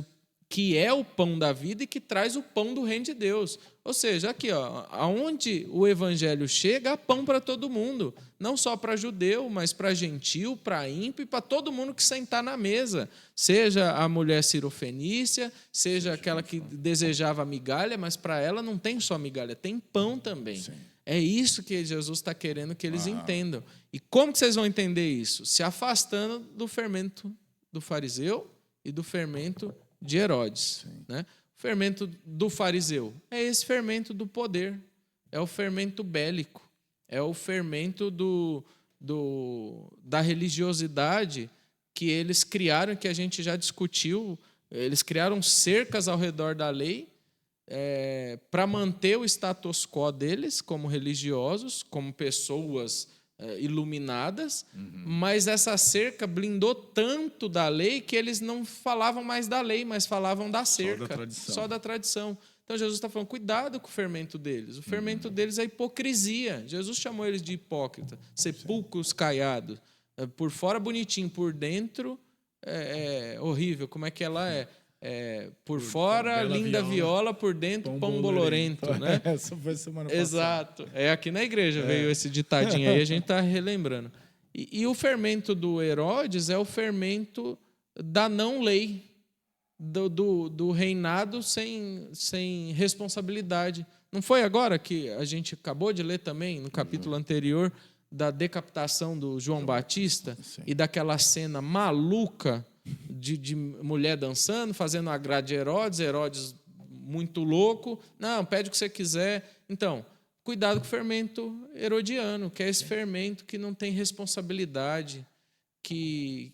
que é o pão da vida e que traz o pão do reino de Deus. Ou seja, aqui, aonde o evangelho chega, há pão para todo mundo. Não só para judeu, mas para gentil, para ímpio e para todo mundo que sentar na mesa. Seja a mulher cirofenícia, seja aquela que desejava migalha, mas para ela não tem só migalha, tem pão também. Sim. É isso que Jesus está querendo que eles entendam. E como que vocês vão entender isso? Se afastando do fermento do fariseu e do fermento de Herodes. Né? O fermento do fariseu é esse fermento do poder, é o fermento bélico, é o fermento da religiosidade que eles criaram, que a gente já discutiu. Eles criaram cercas ao redor da lei para manter o status quo deles como religiosos, como pessoas iluminadas, mas essa cerca blindou tanto da lei que eles não falavam mais da lei, mas falavam da cerca, só da tradição. Então Jesus está falando, cuidado com o fermento deles. O fermento deles é a hipocrisia. Jesus chamou eles de hipócrita, sepulcros caiados. Por fora bonitinho, por dentro é horrível. Como é que ela é? Por fora, linda viola, por dentro, pão bolorento. Né? Essa foi semana passada. Exato. Aqui na igreja veio esse ditadinho aí, a gente está relembrando. E o fermento do Herodes é o fermento da não-lei, do reinado sem responsabilidade. Não foi agora que a gente acabou de ler também, no capítulo anterior, da decapitação do João Batista? Sim. E daquela cena maluca de mulher dançando, fazendo a grade de Herodes muito louco. Não, pede o que você quiser. Então, cuidado com o fermento herodiano, que é esse fermento que não tem responsabilidade, que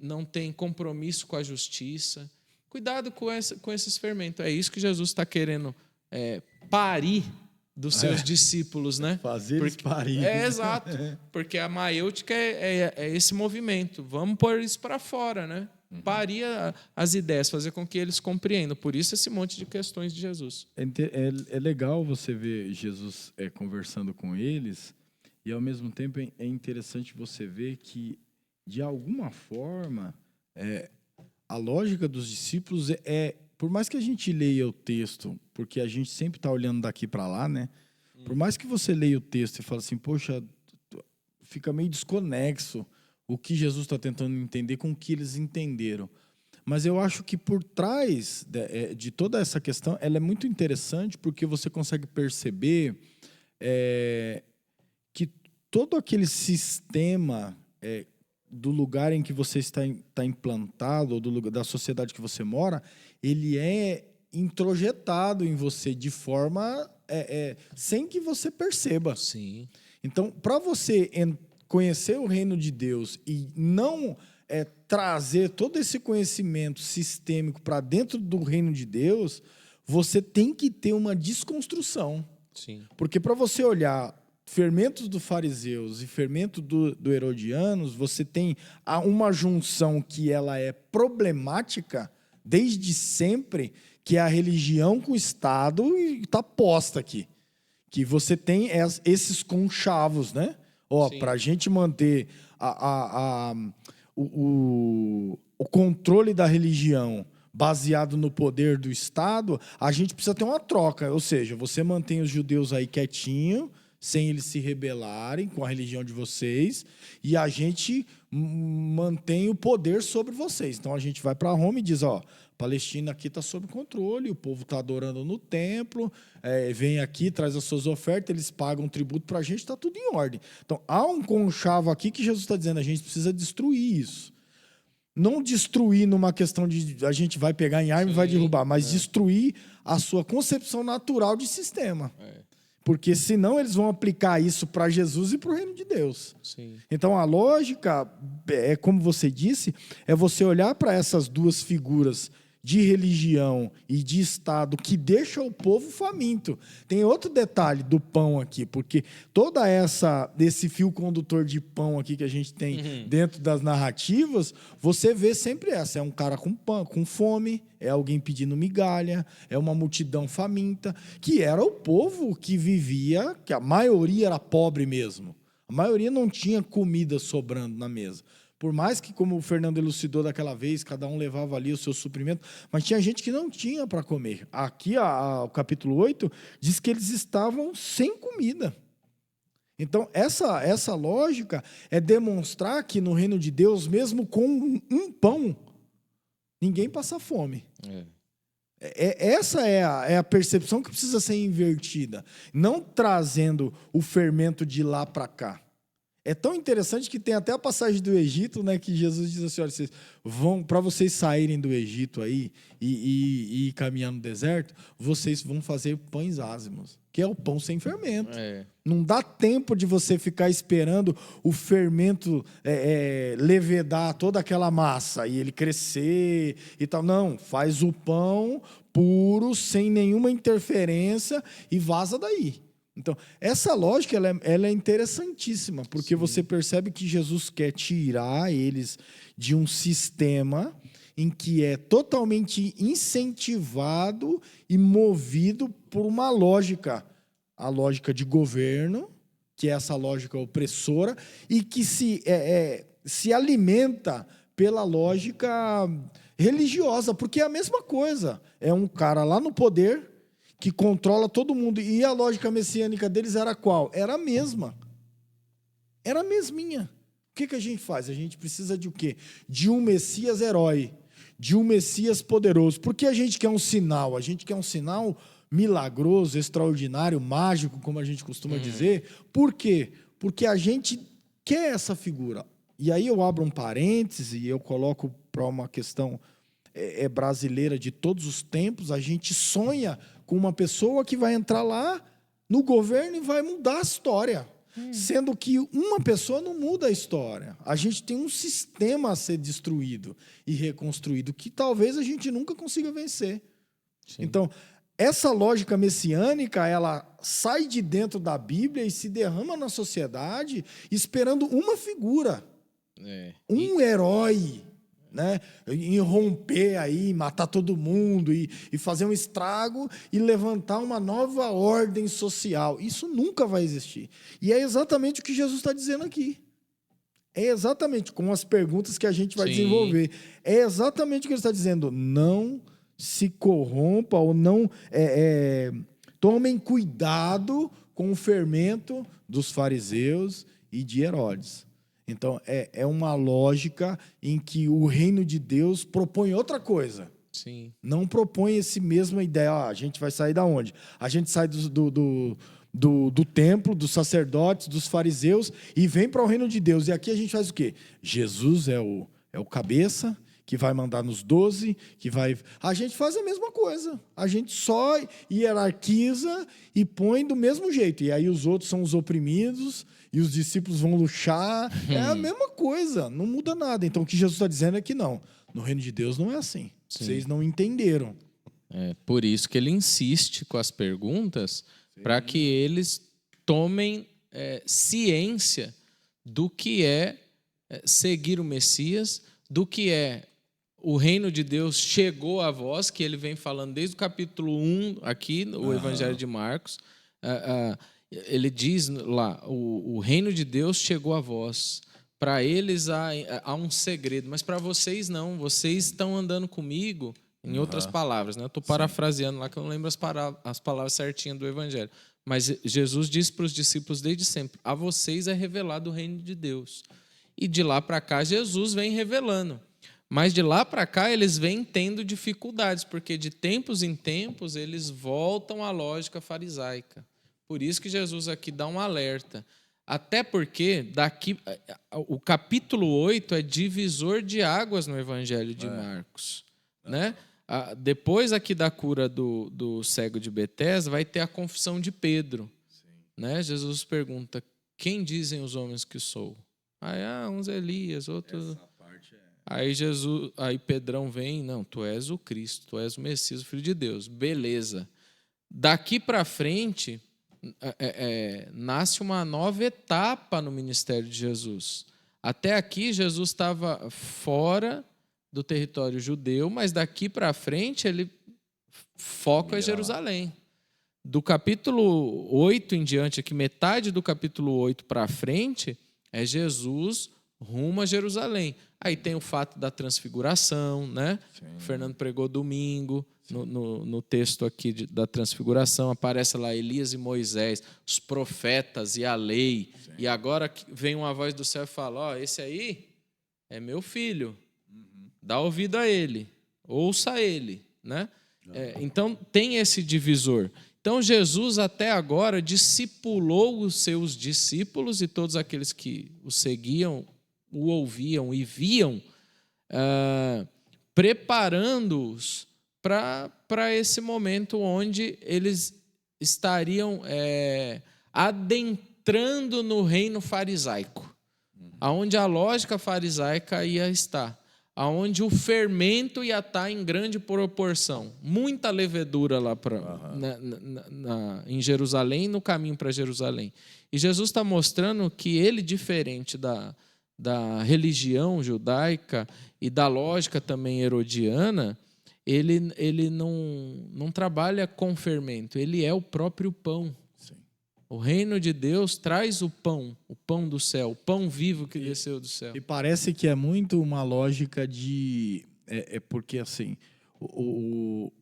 não tem compromisso com a justiça. Cuidado com esses fermentos. É isso que Jesus está querendo parir dos seus discípulos, né? Fazer eles parir. Exato. Porque a maêutica é esse movimento. Vamos pôr isso para fora, né? Parir as ideias, fazer com que eles compreendam. Por isso esse monte de questões de Jesus. É legal você ver Jesus conversando com eles e, ao mesmo tempo, é interessante você ver que, de alguma forma, a lógica dos discípulos por mais que a gente leia o texto, porque a gente sempre está olhando daqui para lá, né? Por mais que você leia o texto e fale assim, poxa, fica meio desconexo o que Jesus está tentando entender com o que eles entenderam. Mas eu acho que por trás de toda essa questão, ela é muito interessante porque você consegue perceber que todo aquele sistema do lugar em que você está implantado, ou do lugar, da sociedade que você mora, ele é introjetado em você de forma sem que você perceba. Sim. Então, para você conhecer o reino de Deus e não trazer todo esse conhecimento sistêmico para dentro do reino de Deus, você tem que ter uma desconstrução. Sim. Porque para você olhar fermentos do fariseus e fermento do herodianos, você tem uma junção que ela é problemática desde sempre, que é a religião com o Estado, e está posta aqui. Que você tem esses conchavos, né? Para a gente manter o controle da religião baseado no poder do Estado, a gente precisa ter uma troca. Ou seja, você mantém os judeus aí quietinho, sem eles se rebelarem com a religião de vocês, e a gente mantém o poder sobre vocês. Então, a gente vai para Roma e diz, Palestina aqui está sob controle, o povo está adorando no templo, vem aqui, traz as suas ofertas, eles pagam tributo para a gente, está tudo em ordem. Então, há um conchavo aqui que Jesus está dizendo, a gente precisa destruir isso. Não destruir numa questão de a gente vai pegar em arma e vai derrubar, mas destruir a sua concepção natural de sistema. Porque senão eles vão aplicar isso para Jesus e para o reino de Deus. Sim. Então a lógica, como você disse, é você olhar para essas duas figuras de religião e de Estado que deixa o povo faminto. Tem outro detalhe do pão aqui, porque toda esse fio condutor de pão aqui que a gente tem dentro das narrativas, você vê sempre essa. É um cara com pão, com fome, é alguém pedindo migalha, é uma multidão faminta, que era o povo que vivia, que a maioria era pobre mesmo. A maioria não tinha comida sobrando na mesa. Por mais que, como o Fernando elucidou daquela vez, cada um levava ali o seu suprimento, mas tinha gente que não tinha para comer. Aqui, o capítulo 8, diz que eles estavam sem comida. Então, essa lógica é demonstrar que no reino de Deus, mesmo com um pão, ninguém passa fome. Essa é a percepção que precisa ser invertida, não trazendo o fermento de lá para cá. É tão interessante que tem até a passagem do Egito, né, que Jesus diz assim, olha, vocês vão, para vocês saírem do Egito aí e caminhar no deserto, vocês vão fazer pães ázimos, que é o pão sem fermento. Não dá tempo de você ficar esperando o fermento levedar toda aquela massa e ele crescer e tal. Não, faz o pão puro, sem nenhuma interferência e vaza daí. Então, essa lógica ela é interessantíssima, porque você percebe que Jesus quer tirar eles de um sistema em que é totalmente incentivado e movido por uma lógica, a lógica de governo, que é essa lógica opressora, e que se alimenta pela lógica religiosa, porque é a mesma coisa. É um cara lá no poder que controla todo mundo. E a lógica messiânica deles era qual? Era a mesma. Era a mesminha. O que a gente faz? A gente precisa de o quê? De um Messias herói, de um Messias poderoso. Por que a gente quer um sinal? A gente quer um sinal milagroso, extraordinário, mágico, como a gente costuma dizer. Por quê? Porque a gente quer essa figura. E aí eu abro um parêntese e eu coloco para uma questão brasileira de todos os tempos. A gente sonha com uma pessoa que vai entrar lá no governo e vai mudar a história. Sendo que uma pessoa não muda a história. A gente tem um sistema a ser destruído e reconstruído que talvez a gente nunca consiga vencer. Sim. Então, essa lógica messiânica, ela sai de dentro da Bíblia e se derrama na sociedade esperando uma figura. Um herói, né? Irromper aí, matar todo mundo e fazer um estrago e levantar uma nova ordem social. Isso nunca vai existir. E é exatamente o que Jesus está dizendo aqui. É exatamente com as perguntas que a gente vai desenvolver. É exatamente o que ele está dizendo. Não se corrompa ou não tomem cuidado com o fermento dos fariseus e de Herodes. Então, é uma lógica em que o reino de Deus propõe outra coisa. Sim. Não propõe essa mesma ideia. A gente vai sair da onde? A gente sai do templo, dos sacerdotes, dos fariseus e vem para o reino de Deus. E aqui a gente faz o quê? Jesus é o cabeça, que vai mandar nos 12, que vai... A gente faz a mesma coisa. A gente só hierarquiza e põe do mesmo jeito. E aí os outros são os oprimidos e os discípulos vão luxar. É a mesma coisa, não muda nada. Então o que Jesus está dizendo é que não. No reino de Deus não é assim. Sim. Vocês não entenderam. Por isso que ele insiste com as perguntas, para que eles tomem ciência do que é seguir o Messias, do que é o reino de Deus chegou a vós, que ele vem falando desde o capítulo 1 aqui, no Evangelho de Marcos. Ele diz lá, o reino de Deus chegou a vós. Para eles há um segredo, mas para vocês não. Vocês estão andando comigo, em outras palavras. Né? Eu estou parafraseando lá, que eu não lembro as palavras certinhas do Evangelho. Mas Jesus disse para os discípulos desde sempre, a vocês é revelado o reino de Deus. E de lá para cá, Jesus vem revelando. Mas de lá para cá eles vêm tendo dificuldades, porque de tempos em tempos eles voltam à lógica farisaica. Por isso que Jesus aqui dá um alerta. Até porque o capítulo 8 é divisor de águas no Evangelho de Marcos. Né? Depois aqui da cura do cego de Betesda, vai ter a confissão de Pedro. Né? Jesus pergunta, quem dizem os homens que sou? Uns Elias, outros... Aí Pedrão vem, não, tu és o Cristo, tu és o Messias, o Filho de Deus. Beleza. Daqui para frente, nasce uma nova etapa no ministério de Jesus. Até aqui, Jesus estava fora do território judeu, mas daqui para frente ele foca em Jerusalém. Do capítulo 8 em diante, aqui metade do capítulo 8 para frente, é Jesus rumo a Jerusalém. Aí tem o fato da transfiguração, né? O Fernando pregou domingo, no texto aqui da transfiguração, aparece lá Elias e Moisés, os profetas e a lei. Sim. E agora vem uma voz do céu e fala, esse aí é meu filho, dá ouvido a ele, ouça ele. Né? Então tem esse divisor. Então Jesus até agora discipulou os seus discípulos e todos aqueles que o seguiam, o ouviam e viam, preparando-os para esse momento onde eles estariam adentrando no reino farisaico, aonde a lógica farisaica ia estar, aonde o fermento ia estar em grande proporção, muita levedura lá em Jerusalém, no caminho para Jerusalém. E Jesus está mostrando que ele, diferente da religião judaica e da lógica também herodiana, ele não trabalha com fermento, ele é o próprio pão. Sim. O reino de Deus traz o pão do céu, o pão vivo que desceu do céu. E parece que é muito uma lógica porque assim,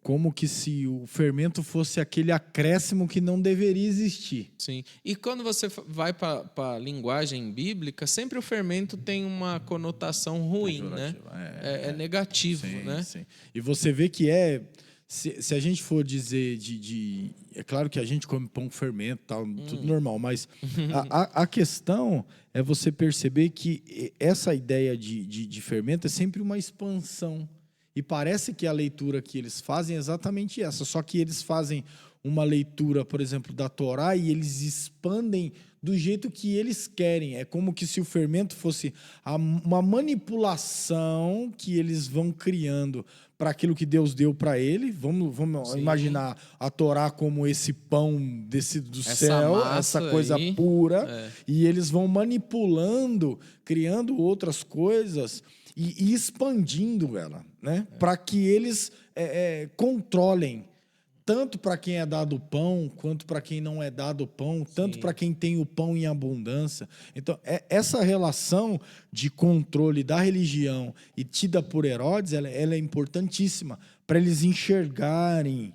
como que se o fermento fosse aquele acréscimo que não deveria existir. Sim. E quando você vai para a linguagem bíblica, sempre o fermento tem uma conotação ruim, né? É negativo, sim, né? Sim. E você vê que se a gente for dizer é claro que a gente come pão com fermento, tal, tudo normal, mas a questão é você perceber que essa ideia de fermento é sempre uma expansão. E parece que a leitura que eles fazem é exatamente essa, só que eles fazem uma leitura, por exemplo, da Torá e eles expandem do jeito que eles querem. É como que se o fermento fosse uma manipulação que eles vão criando para aquilo que Deus deu para ele. Vamos imaginar a Torá como esse pão descido do céu, essa coisa aí, pura, e eles vão manipulando, criando outras coisas e expandindo ela, né? Para que eles controlem, tanto para quem é dado o pão, quanto para quem não é dado o pão, tanto para quem tem o pão em abundância. Então, essa relação de controle da religião e tida por Herodes, ela é importantíssima para eles enxergarem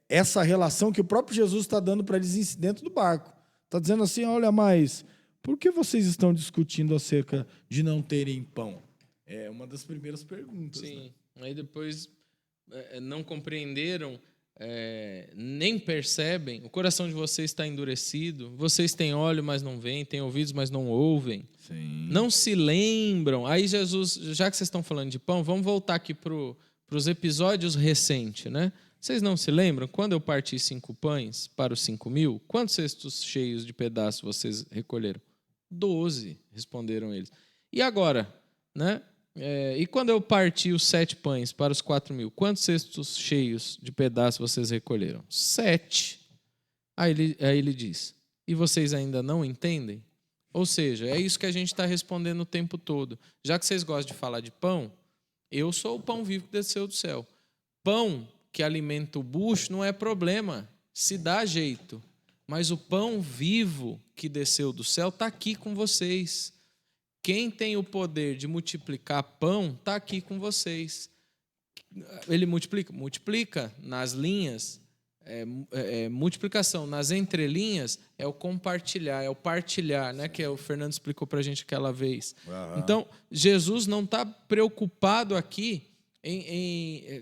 essa relação que o próprio Jesus está dando para eles dentro do barco. Está dizendo assim, olha, mas por que vocês estão discutindo acerca de não terem pão? É uma das primeiras perguntas. Sim. Né? Aí depois não compreenderam, nem percebem, o coração de vocês está endurecido, vocês têm olho, mas não veem, têm ouvidos, mas não ouvem. Sim. Não se lembram. Aí Jesus, já que vocês estão falando de pão, vamos voltar aqui para os episódios recentes, né? Vocês não se lembram? Quando eu parti 5 pães para os 5.000, quantos cestos cheios de pedaços vocês recolheram? 12, responderam eles. E agora, né? E quando eu parti os 7 pães para os 4.000, quantos cestos cheios de pedaços vocês recolheram? 7. Aí ele diz, e vocês ainda não entendem? Ou seja, é isso que a gente está respondendo o tempo todo. Já que vocês gostam de falar de pão, eu sou o pão vivo que desceu do céu. Pão que alimenta o bucho não é problema, se dá jeito. Mas o pão vivo que desceu do céu está aqui com vocês. Quem tem o poder de multiplicar pão está aqui com vocês. Ele multiplica nas linhas multiplicação nas entrelinhas é o compartilhar, é o partilhar, né? Que o Fernando explicou para a gente aquela vez. Então, Jesus não está preocupado aqui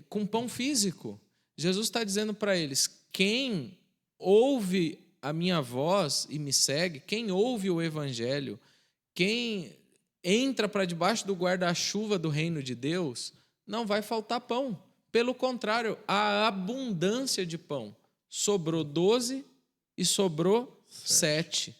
com pão físico. Jesus está dizendo para eles: quem ouve a minha voz e me segue, quem ouve o evangelho, quem entra para debaixo do guarda-chuva do reino de Deus, não vai faltar pão. Pelo contrário, a abundância de pão. Sobrou 12 e sobrou 7.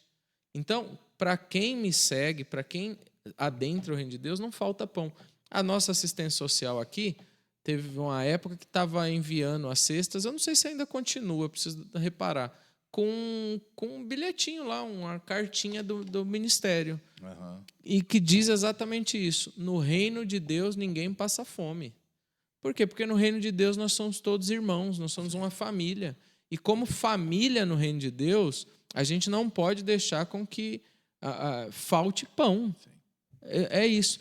Então, para quem me segue, para quem adentra o reino de Deus, não falta pão. A nossa assistência social aqui teve uma época que estava enviando as cestas, eu não sei se ainda continua, preciso reparar, com um bilhetinho lá, uma cartinha do ministério. E que diz exatamente isso: no reino de Deus ninguém passa fome. Por quê? Porque no reino de Deus nós somos todos irmãos, nós somos uma família. E como família no reino de Deus, a gente não pode deixar com que falte pão. É isso.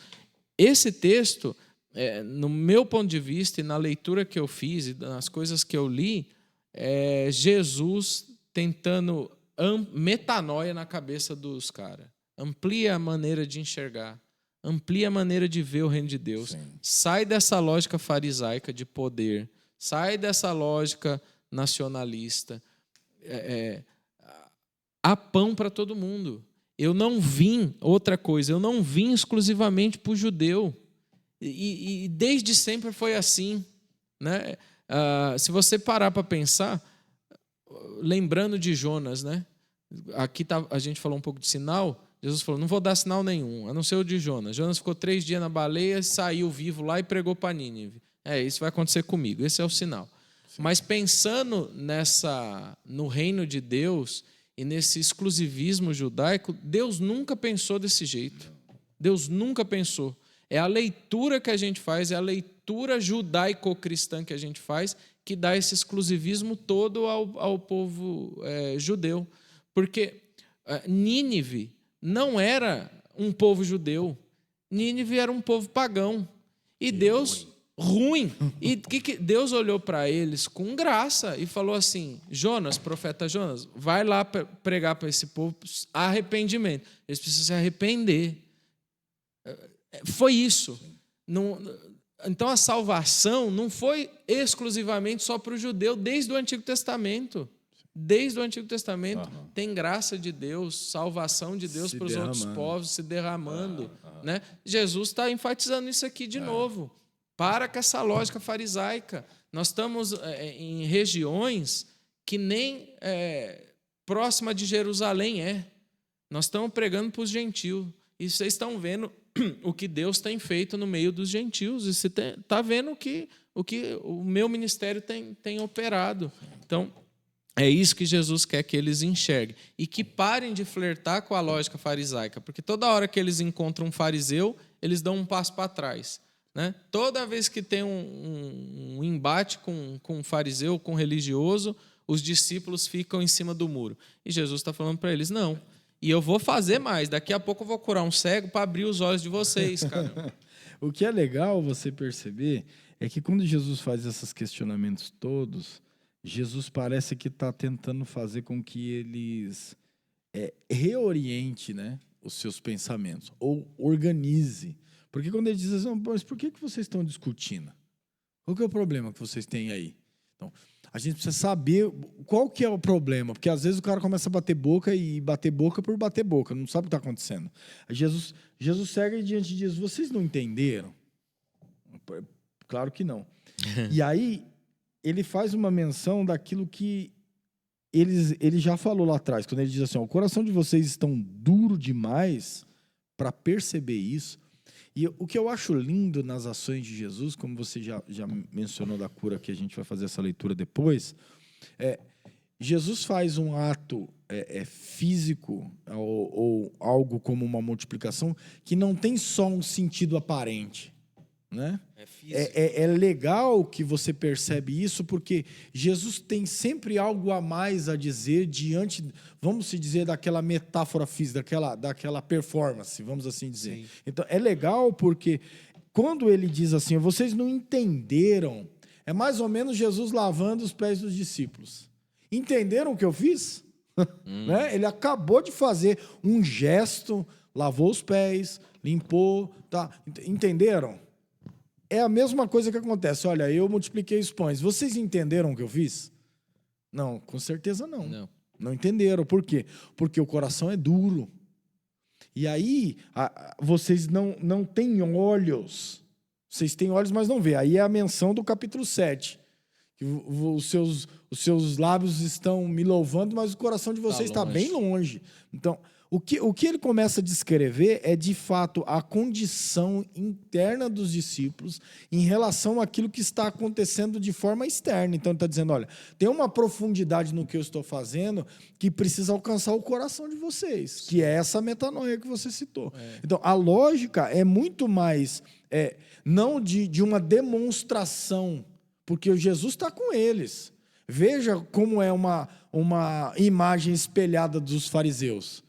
Esse texto, no meu ponto de vista e na leitura que eu fiz e nas coisas que eu li, é Jesus tentando metanoia na cabeça dos caras. Amplia a maneira de enxergar. Amplia a maneira de ver o reino de Deus. Sim. Sai dessa lógica farisaica de poder. Sai dessa lógica nacionalista. Há pão para todo mundo. Eu não vim exclusivamente para o judeu. E desde sempre foi assim. Né? Se você parar para pensar, lembrando de Jonas, né? Aqui a gente falou um pouco de sinal. Jesus falou: não vou dar sinal nenhum, a não ser o de Jonas. Jonas ficou 3 dias na baleia, saiu vivo lá e pregou para Nínive. Isso vai acontecer comigo, esse é o sinal. Sim. Mas pensando no reino de Deus e nesse exclusivismo judaico, Deus nunca pensou desse jeito. Deus nunca pensou. É a leitura que a gente faz, é a leitura judaico-cristã que a gente faz, que dá esse exclusivismo todo ao povo judeu. Porque Nínive não era um povo judeu. Nínive era um povo pagão. E Deus... ruim. E Deus olhou para eles com graça e falou assim: Jonas, profeta Jonas, vai lá pregar para esse povo arrependimento. Eles precisam se arrepender. Foi isso. Então a salvação não foi exclusivamente só para o judeu desde o Antigo Testamento. Desde o Antigo Testamento tem graça de Deus, salvação de Deus para os outros povos se derramando. Né? Jesus está enfatizando isso aqui de novo. Para com essa lógica farisaica. Nós estamos em regiões que nem próxima de Jerusalém é. Nós estamos pregando para os gentios. E vocês estão vendo o que Deus tem feito no meio dos gentios. E você está vendo o que o meu ministério tem operado. Então, é isso que Jesus quer que eles enxerguem. E que parem de flertar com a lógica farisaica. Porque toda hora que eles encontram um fariseu, eles dão um passo para trás. Né? Toda vez que tem um embate com um fariseu, com um religioso, os discípulos ficam em cima do muro. E Jesus está falando para eles: não. E eu vou fazer mais. Daqui a pouco eu vou curar um cego para abrir os olhos de vocês, cara. O que é legal você perceber é que quando Jesus faz esses questionamentos todos, Jesus parece que está tentando fazer com que eles reoriente, né, os seus pensamentos, ou organize. Porque quando ele diz assim: mas por que vocês estão discutindo? Qual que é o problema que vocês têm aí? Então, a gente precisa saber qual que é o problema, porque às vezes o cara começa a bater boca e bater boca por bater boca, não sabe o que está acontecendo. Jesus segue diante de Jesus: vocês não entenderam? Claro que não. E aí, ele faz uma menção daquilo que ele já falou lá atrás, quando ele diz assim: o coração de vocês estão duro demais para perceber isso. E o que eu acho lindo nas ações de Jesus, como você já mencionou da cura, que a gente vai fazer essa leitura depois, Jesus faz um ato físico ou algo como uma multiplicação que não tem só um sentido aparente. Né? É legal que você percebe isso, porque Jesus tem sempre algo a mais a dizer diante, vamos se dizer, daquela metáfora física, daquela performance, vamos assim dizer. Sim. Então, é legal porque quando ele diz assim: vocês não entenderam, é mais ou menos Jesus lavando os pés dos discípulos. Entenderam o que eu fiz? Né? Ele acabou de fazer um gesto, lavou os pés, limpou, tá? Entenderam? É a mesma coisa que acontece. Olha, eu multipliquei os pães. Vocês entenderam o que eu fiz? Não, com certeza não. Não entenderam. Por quê? Porque o coração é duro. E aí, vocês não têm olhos. Vocês têm olhos, mas não vê. Aí é a menção do capítulo 7. Que os seus lábios estão me louvando, mas o coração de vocês está bem longe. Então, o que ele começa a descrever é, de fato, a condição interna dos discípulos em relação àquilo que está acontecendo de forma externa. Então, ele está dizendo, olha, tem uma profundidade no que eu estou fazendo que precisa alcançar o coração de vocês, que é essa metanoia que você citou. Então, a lógica é muito mais, não de uma demonstração, porque o Jesus está com eles. Veja como é uma imagem espelhada dos fariseus.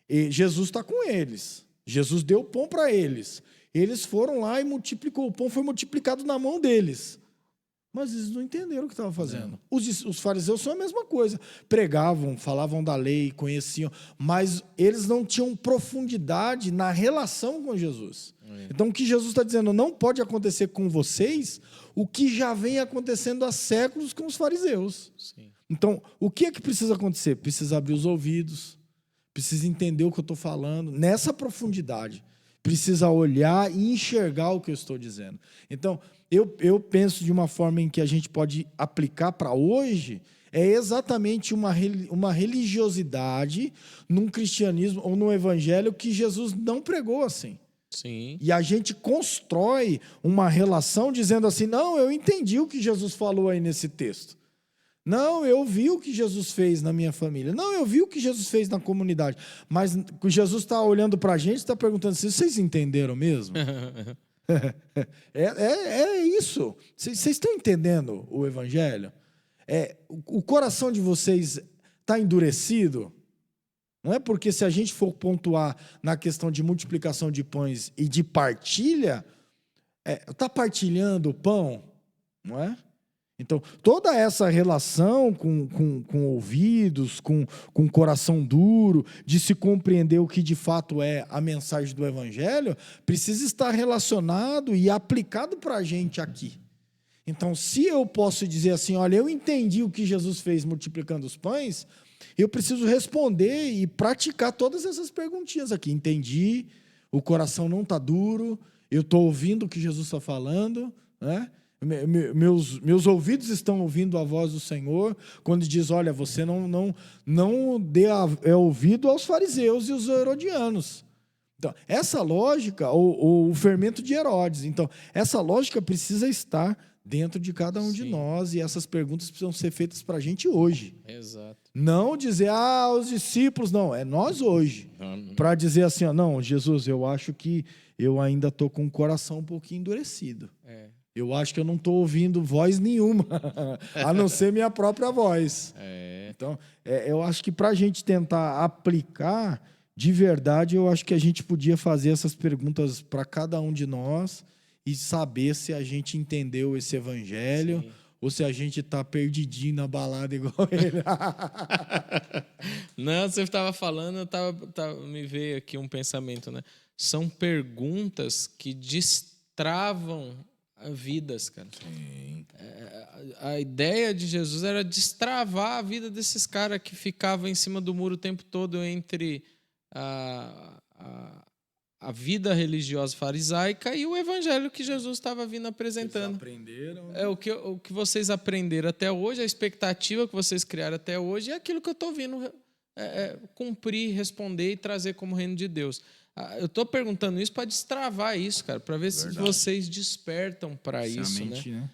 E Jesus está com eles. Jesus deu o pão para eles. Eles foram lá e multiplicou. O pão foi multiplicado na mão deles. Mas eles não entenderam o que estavam fazendo. Os fariseus são a mesma coisa. Pregavam, falavam da lei, conheciam, mas eles não tinham profundidade na relação com Jesus. Então, o que Jesus está dizendo, não pode acontecer com vocês o que já vem acontecendo há séculos com os fariseus. Sim. Então, o que é que precisa acontecer? Precisa abrir os ouvidos, precisa entender o que eu estou falando, nessa profundidade. Precisa olhar e enxergar o que eu estou dizendo. Então, eu penso de uma forma em que a gente pode aplicar para hoje, é exatamente uma religiosidade num cristianismo ou num evangelho que Jesus não pregou assim. Sim. E a gente constrói uma relação dizendo assim, não, eu entendi o que Jesus falou aí nesse texto. Não, eu vi o que Jesus fez na minha família. Não, eu vi o que Jesus fez na comunidade. Mas Jesus está olhando para a gente e está perguntando assim, vocês entenderam mesmo? É isso. Vocês estão entendendo o evangelho? O coração de vocês está endurecido? Não é porque se a gente for pontuar na questão de multiplicação de pães e de partilha, está partilhando o pão, não é? Então, toda essa relação com ouvidos, com coração duro, de se compreender o que de fato é a mensagem do Evangelho, precisa estar relacionado e aplicado para a gente aqui. Então, se eu posso dizer assim, olha, eu entendi o que Jesus fez multiplicando os pães, eu preciso responder e praticar todas essas perguntinhas aqui. Entendi, o coração não está duro, eu estou ouvindo o que Jesus está falando, né? Meus ouvidos estão ouvindo a voz do Senhor, quando diz, olha, você não dê ouvido aos fariseus e os herodianos. Então, essa lógica, ou o fermento de Herodes, então, essa lógica precisa estar dentro de cada um de nós, e essas perguntas precisam ser feitas para a gente hoje. Exato. Não dizer, os discípulos, não, é nós hoje. Para dizer assim, não, Jesus, eu acho que eu ainda estou com o coração um pouquinho endurecido. Eu acho que eu não estou ouvindo voz nenhuma, a não ser minha própria voz. Então, eu acho que para a gente tentar aplicar, de verdade, eu acho que a gente podia fazer essas perguntas para cada um de nós e saber se a gente entendeu esse evangelho ou se a gente está perdidinho na balada igual ele. Não, você estava falando, me veio aqui um pensamento, né? São perguntas que destravam vidas, cara. Sim. A ideia de Jesus era destravar a vida desses caras que ficavam em cima do muro o tempo todo entre a vida religiosa farisaica e o evangelho que Jesus estava vindo apresentando. Eles aprenderam. O que vocês aprenderam até hoje, a expectativa que vocês criaram até hoje, é aquilo que eu estou vindo cumprir, responder e trazer como reino de Deus. Eu estou perguntando isso para destravar isso, cara, para ver se vocês despertam para isso, né?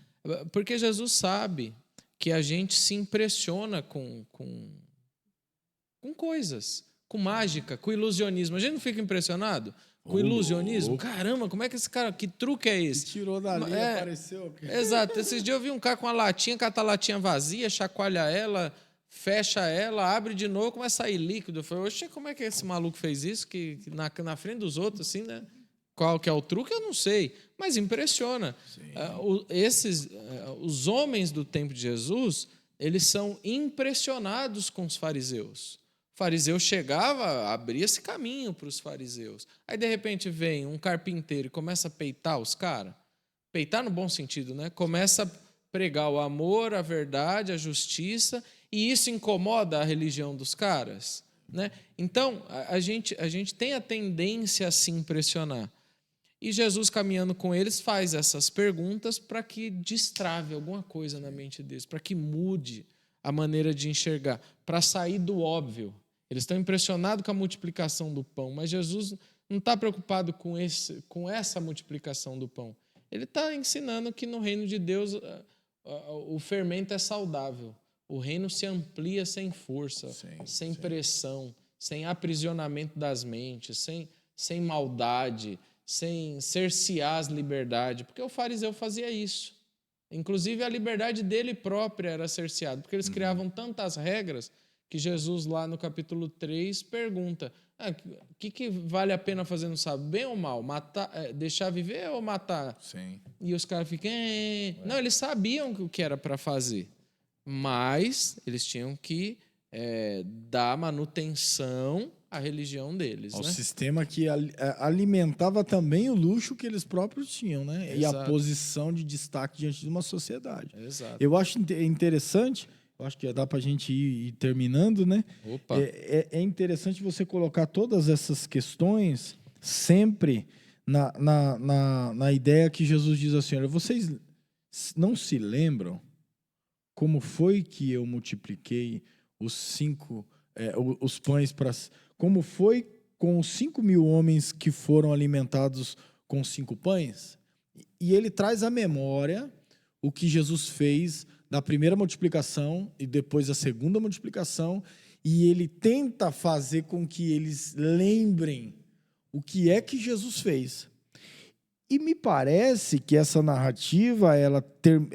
Porque Jesus sabe que a gente se impressiona com coisas, com mágica, com ilusionismo. A gente não fica impressionado com ilusionismo? Caramba, como é que esse cara, que truque é esse? Que tirou dali, apareceu. Exato. Esses dias eu vi um cara com uma latinha, cata a latinha vazia, chacoalha ela, fecha ela, abre de novo, começa a sair líquido. Eu falei, oxe, como é que esse maluco fez isso? Que na frente dos outros, assim, né? Qual que é o truque, eu não sei, mas impressiona. Os homens do tempo de Jesus eles são impressionados com os fariseus. O fariseu chegava, abria esse caminho para os fariseus. Aí, de repente, vem um carpinteiro e começa a peitar os caras. Peitar no bom sentido, né? Começa a pregar o amor, a verdade, a justiça, e isso incomoda a religião dos caras, né? Então, a gente tem a tendência a se impressionar. E Jesus, caminhando com eles, faz essas perguntas para que destrave alguma coisa na mente deles, para que mude a maneira de enxergar, para sair do óbvio. Eles estão impressionados com a multiplicação do pão, mas Jesus não está preocupado com essa multiplicação do pão. Ele está ensinando que no reino de Deus o fermento é saudável. O reino se amplia sem força, sem pressão, sem aprisionamento das mentes, sem maldade, sem cercear as liberdades, porque o fariseu fazia isso. Inclusive, a liberdade dele própria era cerceada, porque eles criavam tantas regras que Jesus, lá no capítulo 3, pergunta: o que vale a pena fazer no sábado? Bem ou mal? Matar, deixar viver ou matar? Sim. E os caras ficam... Não, eles sabiam o que era para fazer, mas eles tinham que dar manutenção à religião deles. Ao né? sistema que alimentava também o luxo que eles próprios tinham, né? E a posição de destaque diante de uma sociedade. Exato. Eu acho interessante, eu acho que já dá para a gente ir terminando, né? Opa. É interessante você colocar todas essas questões sempre na ideia que Jesus diz assim: olha, vocês não se lembram como foi que eu multipliquei os pães para... Como foi com os 5.000 homens que foram alimentados com 5 pães? E ele traz à memória o que Jesus fez da primeira multiplicação e depois da segunda multiplicação, e ele tenta fazer com que eles lembrem o que é que Jesus fez. E me parece que essa narrativa,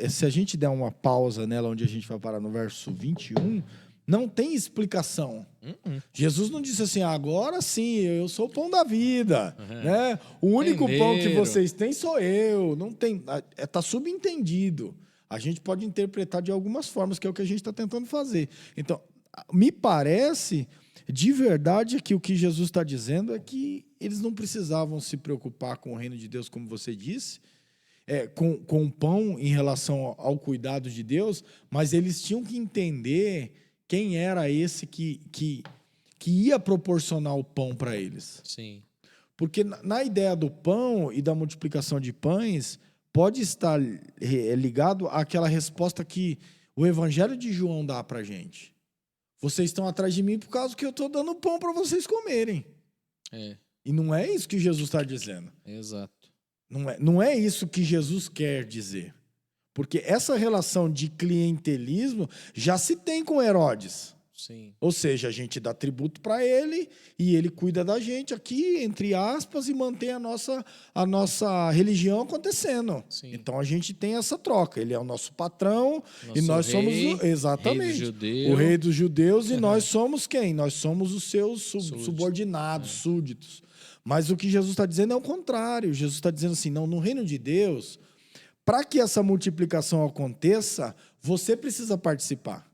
se a gente der uma pausa nela, onde a gente vai parar no verso 21, não tem explicação. Jesus não disse assim: agora sim, eu sou o pão da vida. Né? O único pão que vocês têm sou eu. Não tem, está subentendido. A gente pode interpretar de algumas formas, que é o que a gente está tentando fazer. Então, me parece, de verdade, que o que Jesus está dizendo é que eles não precisavam se preocupar com o reino de Deus, como você disse, com o pão em relação ao cuidado de Deus, mas eles tinham que entender quem era esse que ia proporcionar o pão para eles. Sim. Porque na ideia do pão e da multiplicação de pães, pode estar ligado àquela resposta que o Evangelho de João dá para a gente. Vocês estão atrás de mim por causa que eu estou dando pão para vocês comerem. E não é isso que Jesus está dizendo. Exato. Não é isso que Jesus quer dizer. Porque essa relação de clientelismo já se tem com Herodes. Sim. Ou seja, a gente dá tributo para ele e ele cuida da gente aqui, entre aspas, e mantém a nossa religião acontecendo. Sim. Então a gente tem essa troca. Ele é o nosso patrão e nós somos exatamente o rei dos judeus e nós somos quem? Nós somos os seus subordinados, súditos. Mas o que Jesus está dizendo é o contrário. Jesus está dizendo assim: não, no reino de Deus, para que essa multiplicação aconteça, você precisa participar.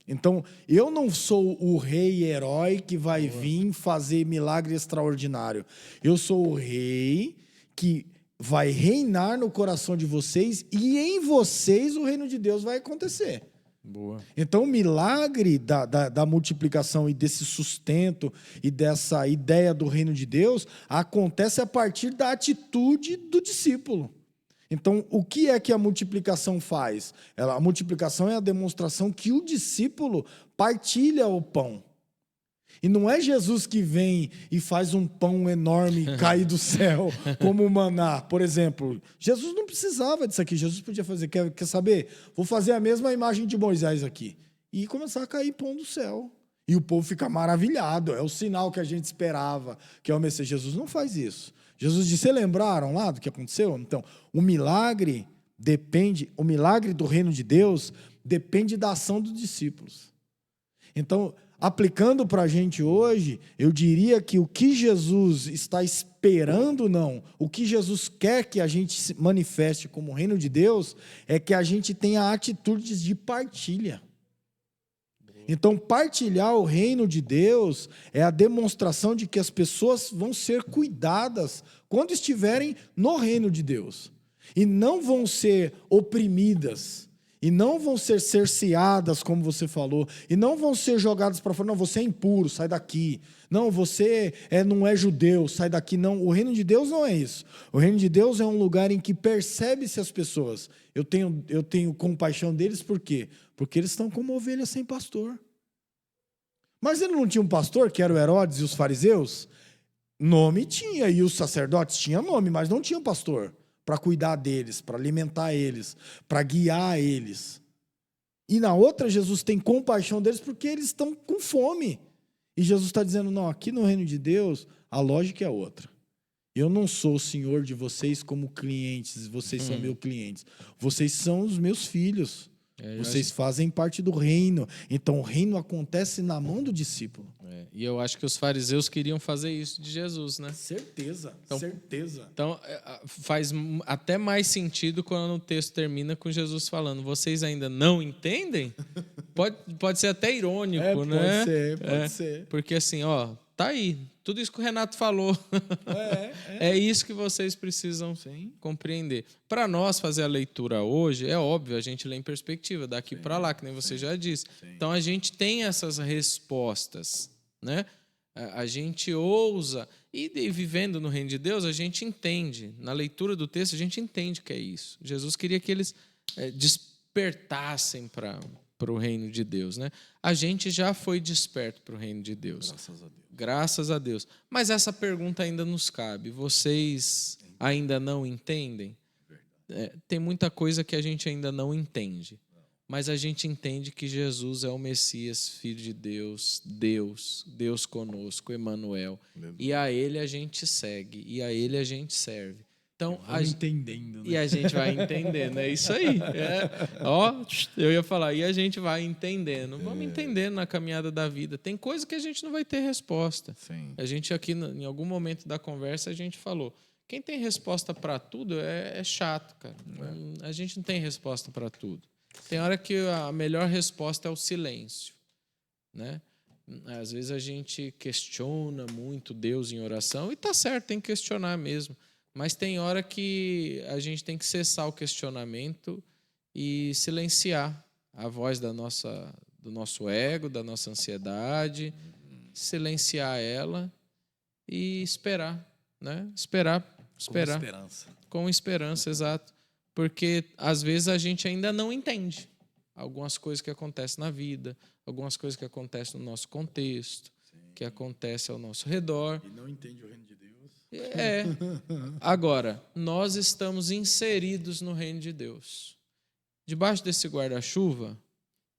Então, eu não sou o rei herói que vai vir fazer milagre extraordinário. Eu sou o rei que vai reinar no coração de vocês e em vocês o reino de Deus vai acontecer. Boa. Então, o milagre da multiplicação e desse sustento e dessa ideia do reino de Deus acontece a partir da atitude do discípulo. Então, o que é que a multiplicação faz? A multiplicação é a demonstração que o discípulo partilha o pão. E não é Jesus que vem e faz um pão enorme cair do céu, como o maná. Por exemplo, Jesus não precisava disso aqui. Jesus podia fazer, quer saber? Vou fazer a mesma imagem de Moisés aqui. E começar a cair pão do céu. E o povo fica maravilhado. É o sinal que a gente esperava, que é o Messias. Jesus não faz isso. Jesus disse: vocês lembraram lá do que aconteceu? Então, o milagre do reino de Deus depende da ação dos discípulos. Então, aplicando para a gente hoje, eu diria que o que Jesus está esperando, não, o que Jesus quer que a gente se manifeste como reino de Deus, é que a gente tenha atitudes de partilha. Então, partilhar o reino de Deus é a demonstração de que as pessoas vão ser cuidadas quando estiverem no reino de Deus. E não vão ser oprimidas. E não vão ser cerceadas, como você falou. E não vão ser jogadas para fora. Não, você é impuro, sai daqui. Não, você não é judeu, sai daqui. Não, o reino de Deus não é isso. O reino de Deus é um lugar em que percebe-se as pessoas. Eu tenho compaixão deles, por quê? Porque eles estão como ovelhas sem pastor. Mas ele não tinha um pastor, que era o Herodes e os fariseus? Nome tinha, e os sacerdotes tinham nome, mas não tinham pastor para cuidar deles, para alimentar eles, para guiar eles. E na outra, Jesus tem compaixão deles porque eles estão com fome. E Jesus está dizendo, não, aqui no reino de Deus, a lógica é outra. Eu não sou o senhor de vocês como clientes, vocês são meus clientes. Vocês são os meus filhos. Vocês fazem parte do reino. Então, o reino acontece na mão do discípulo. E eu acho que os fariseus queriam fazer isso de Jesus, né? Certeza, então, certeza. Então, faz até mais sentido quando o texto termina com Jesus falando, vocês ainda não entendem? Pode ser até irônico, né? Pode ser. Porque assim, ó, tá aí, tudo isso que o Renato falou. É isso que vocês precisam compreender. Para nós fazer a leitura hoje, é óbvio, a gente lê em perspectiva, daqui para lá, que nem você já disse. Então, a gente tem essas respostas, né? A gente ousa, e vivendo no reino de Deus, a gente entende, na leitura do texto, a gente entende que é isso. Jesus queria que eles despertassem para o reino de Deus, né? A gente já foi desperto para o reino de Deus. Graças a Deus. Mas essa pergunta ainda nos cabe. Vocês ainda não entendem? Tem muita coisa que a gente ainda não entende. Mas a gente entende que Jesus é o Messias, Filho de Deus, Deus conosco, Emanuel. E a Ele a gente segue, e a Ele a gente serve. Então, entendendo, né? E a gente vai entendendo, é isso aí. Eu ia falar, e a gente vai entendendo. Vamos entendendo na caminhada da vida. Tem coisa que a gente não vai ter resposta. Sim. A gente aqui, em algum momento da conversa, a gente falou, quem tem resposta para tudo é chato, cara. A gente não tem resposta para tudo. Tem hora que a melhor resposta é o silêncio, né? Às vezes a gente questiona muito Deus em oração, e tá certo, tem que questionar mesmo. Mas tem hora que a gente tem que cessar o questionamento e silenciar a voz do nosso ego, da nossa ansiedade, silenciar ela e esperar, né? Esperar. Com esperança, exato. Porque, às vezes, a gente ainda não entende algumas coisas que acontecem na vida, algumas coisas que acontecem no nosso contexto, que acontecem ao nosso redor. E não entende o reino de Deus. Agora, nós estamos inseridos no reino de Deus. Debaixo desse guarda-chuva,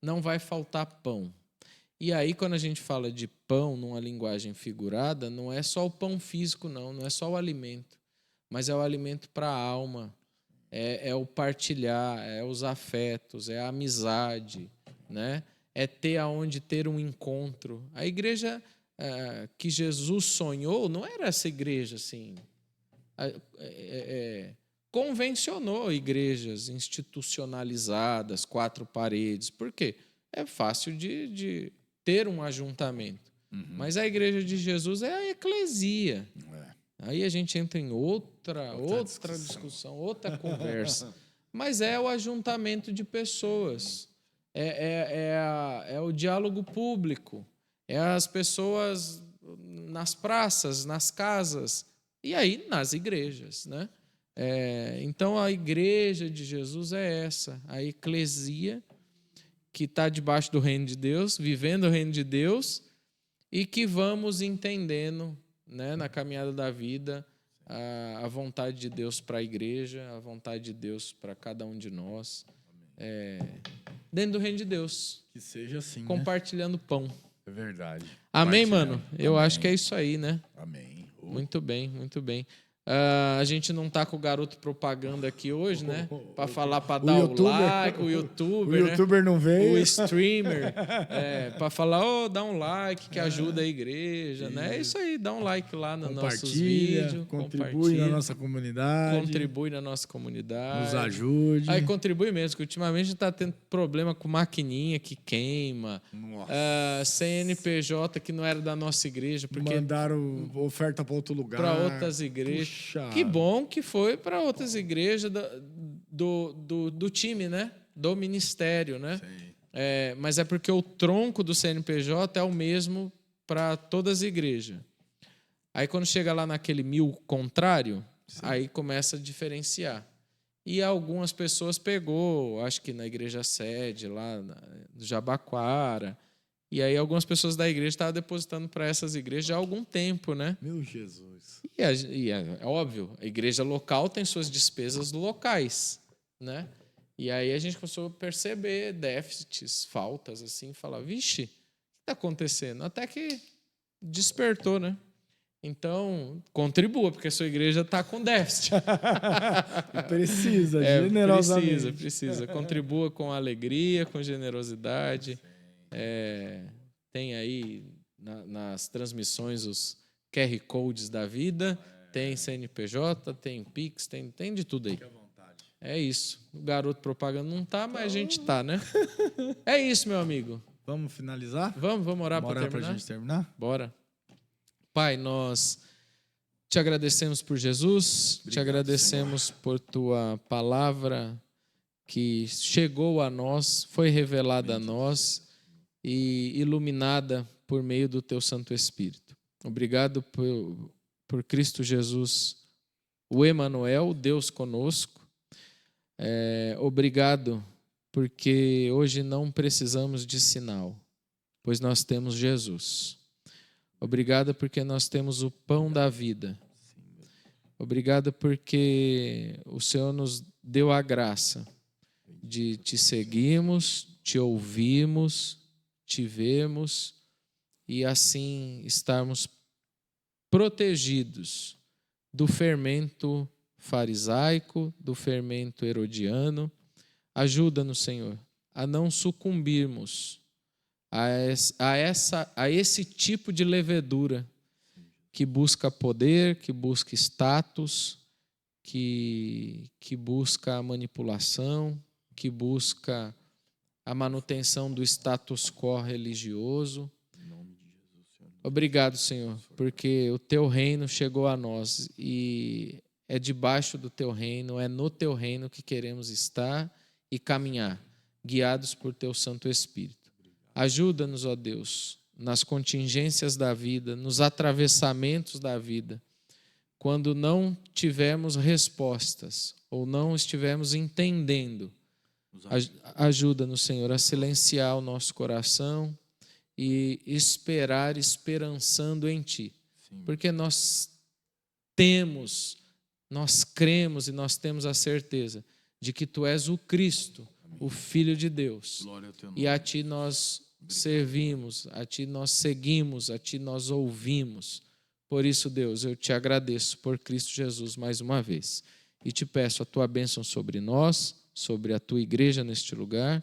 não vai faltar pão. E aí, quando a gente fala de pão numa linguagem figurada, não é só o pão físico, não é só o alimento, mas é o alimento para a alma. É o partilhar, é os afetos, é a amizade, né? É ter aonde ter um encontro. A igreja que Jesus sonhou não era essa igreja assim. Convencionou igrejas institucionalizadas, 4 paredes. Por quê? É fácil de ter um ajuntamento. Mas a igreja de Jesus é a eclesia. Aí a gente entra em outra discussão, outra conversa. Mas é o ajuntamento de pessoas. É o diálogo público. É as pessoas nas praças, nas casas. E aí, nas igrejas, né? Então, a igreja de Jesus é essa. A eclesia que está debaixo do reino de Deus, vivendo o reino de Deus, e que vamos entendendo, né, na caminhada da vida, a vontade de Deus para a igreja, a vontade de Deus para cada um de nós, dentro do reino de Deus. Que seja assim, compartilhando pão. É verdade. Amém, mano? Eu acho que é isso aí, né? Amém. Muito bem, muito bem. A gente não tá com o garoto propaganda aqui hoje, né? Para falar, para O dar o youtuber. like, o O youtuber, né? youtuber não veio. O streamer, para falar, dá um like que ajuda a igreja, né? É isso aí, dá um like lá nos nossos vídeos, contribui na nossa comunidade, contribui na nossa comunidade, nos ajude. Aí contribui mesmo, que ultimamente a gente tá tendo problema com maquininha que queima, CNPJ que não era da nossa igreja, porque mandaram oferta para outro lugar, para outras igrejas. Puxa. Que bom que foi para outras igrejas do time, né? Do ministério, né? Mas é porque o tronco do CNPJ é o mesmo para todas as igrejas. Aí quando chega lá naquele 1000 contrário, aí começa a diferenciar. E algumas pessoas pegou, acho que na igreja sede, lá no Jabaquara. E aí algumas pessoas da igreja estavam depositando para essas igrejas há algum tempo, né? Meu Jesus. E é óbvio, a igreja local tem suas despesas locais, né? E aí a gente começou a perceber déficits, faltas, assim, falar, vixe, o que está acontecendo? Até que despertou, né? Então, contribua, porque a sua igreja está com déficit. Precisa, generosamente. Precisa. Contribua com alegria, com generosidade. Tem aí nas transmissões os QR Codes da vida, tem CNPJ, tem Pix, tem de tudo aí. É isso. O garoto propaganda não tá, mas a gente tá, né? É isso, meu amigo. Vamos finalizar? Vamos orar para terminar? Pra gente terminar? Bora. Pai, nós te agradecemos por Jesus, te agradecemos, Senhor, por tua palavra que chegou a nós, foi revelada a nós e iluminada por meio do teu Santo Espírito. Obrigado por Cristo Jesus, o Emanuel, Deus conosco. Obrigado porque hoje não precisamos de sinal, pois nós temos Jesus. Obrigado porque nós temos o pão da vida. Obrigado porque o Senhor nos deu a graça de te seguirmos, te ouvirmos, te vermos e assim estarmos protegidos do fermento farisaico, do fermento herodiano. Ajuda-nos, Senhor, a não sucumbirmos a esse tipo de levedura que busca poder, que busca status, que busca a manipulação, que busca a manutenção do status quo religioso. Obrigado, Senhor, porque o teu reino chegou a nós e é debaixo do teu reino, é no teu reino que queremos estar e caminhar, guiados por teu Santo Espírito. Ajuda-nos, ó Deus, nas contingências da vida, nos atravessamentos da vida, quando não tivermos respostas ou não estivermos entendendo. Ajuda-nos, Senhor, a silenciar o nosso coração e esperar esperançando em Ti. Porque nós cremos e nós temos a certeza de que Tu és o Cristo, o Filho de Deus. E a Ti nós servimos, a Ti nós seguimos, a Ti nós ouvimos. Por isso, Deus, eu Te agradeço por Cristo Jesus mais uma vez. E Te peço a Tua bênção sobre nós, sobre a Tua igreja neste lugar,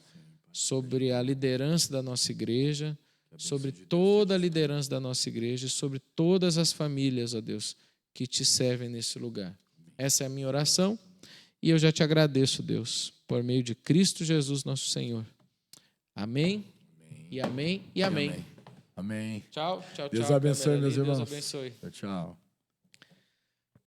sobre a liderança da nossa igreja, sobre toda a liderança da nossa igreja e sobre todas as famílias, ó Deus, que Te servem nesse lugar. Essa é a minha oração e eu já Te agradeço, Deus, por meio de Cristo Jesus, nosso Senhor. Amém, e amém, e amém. Amém. Tchau. Deus abençoe, meus irmãos. Deus abençoe. Tchau.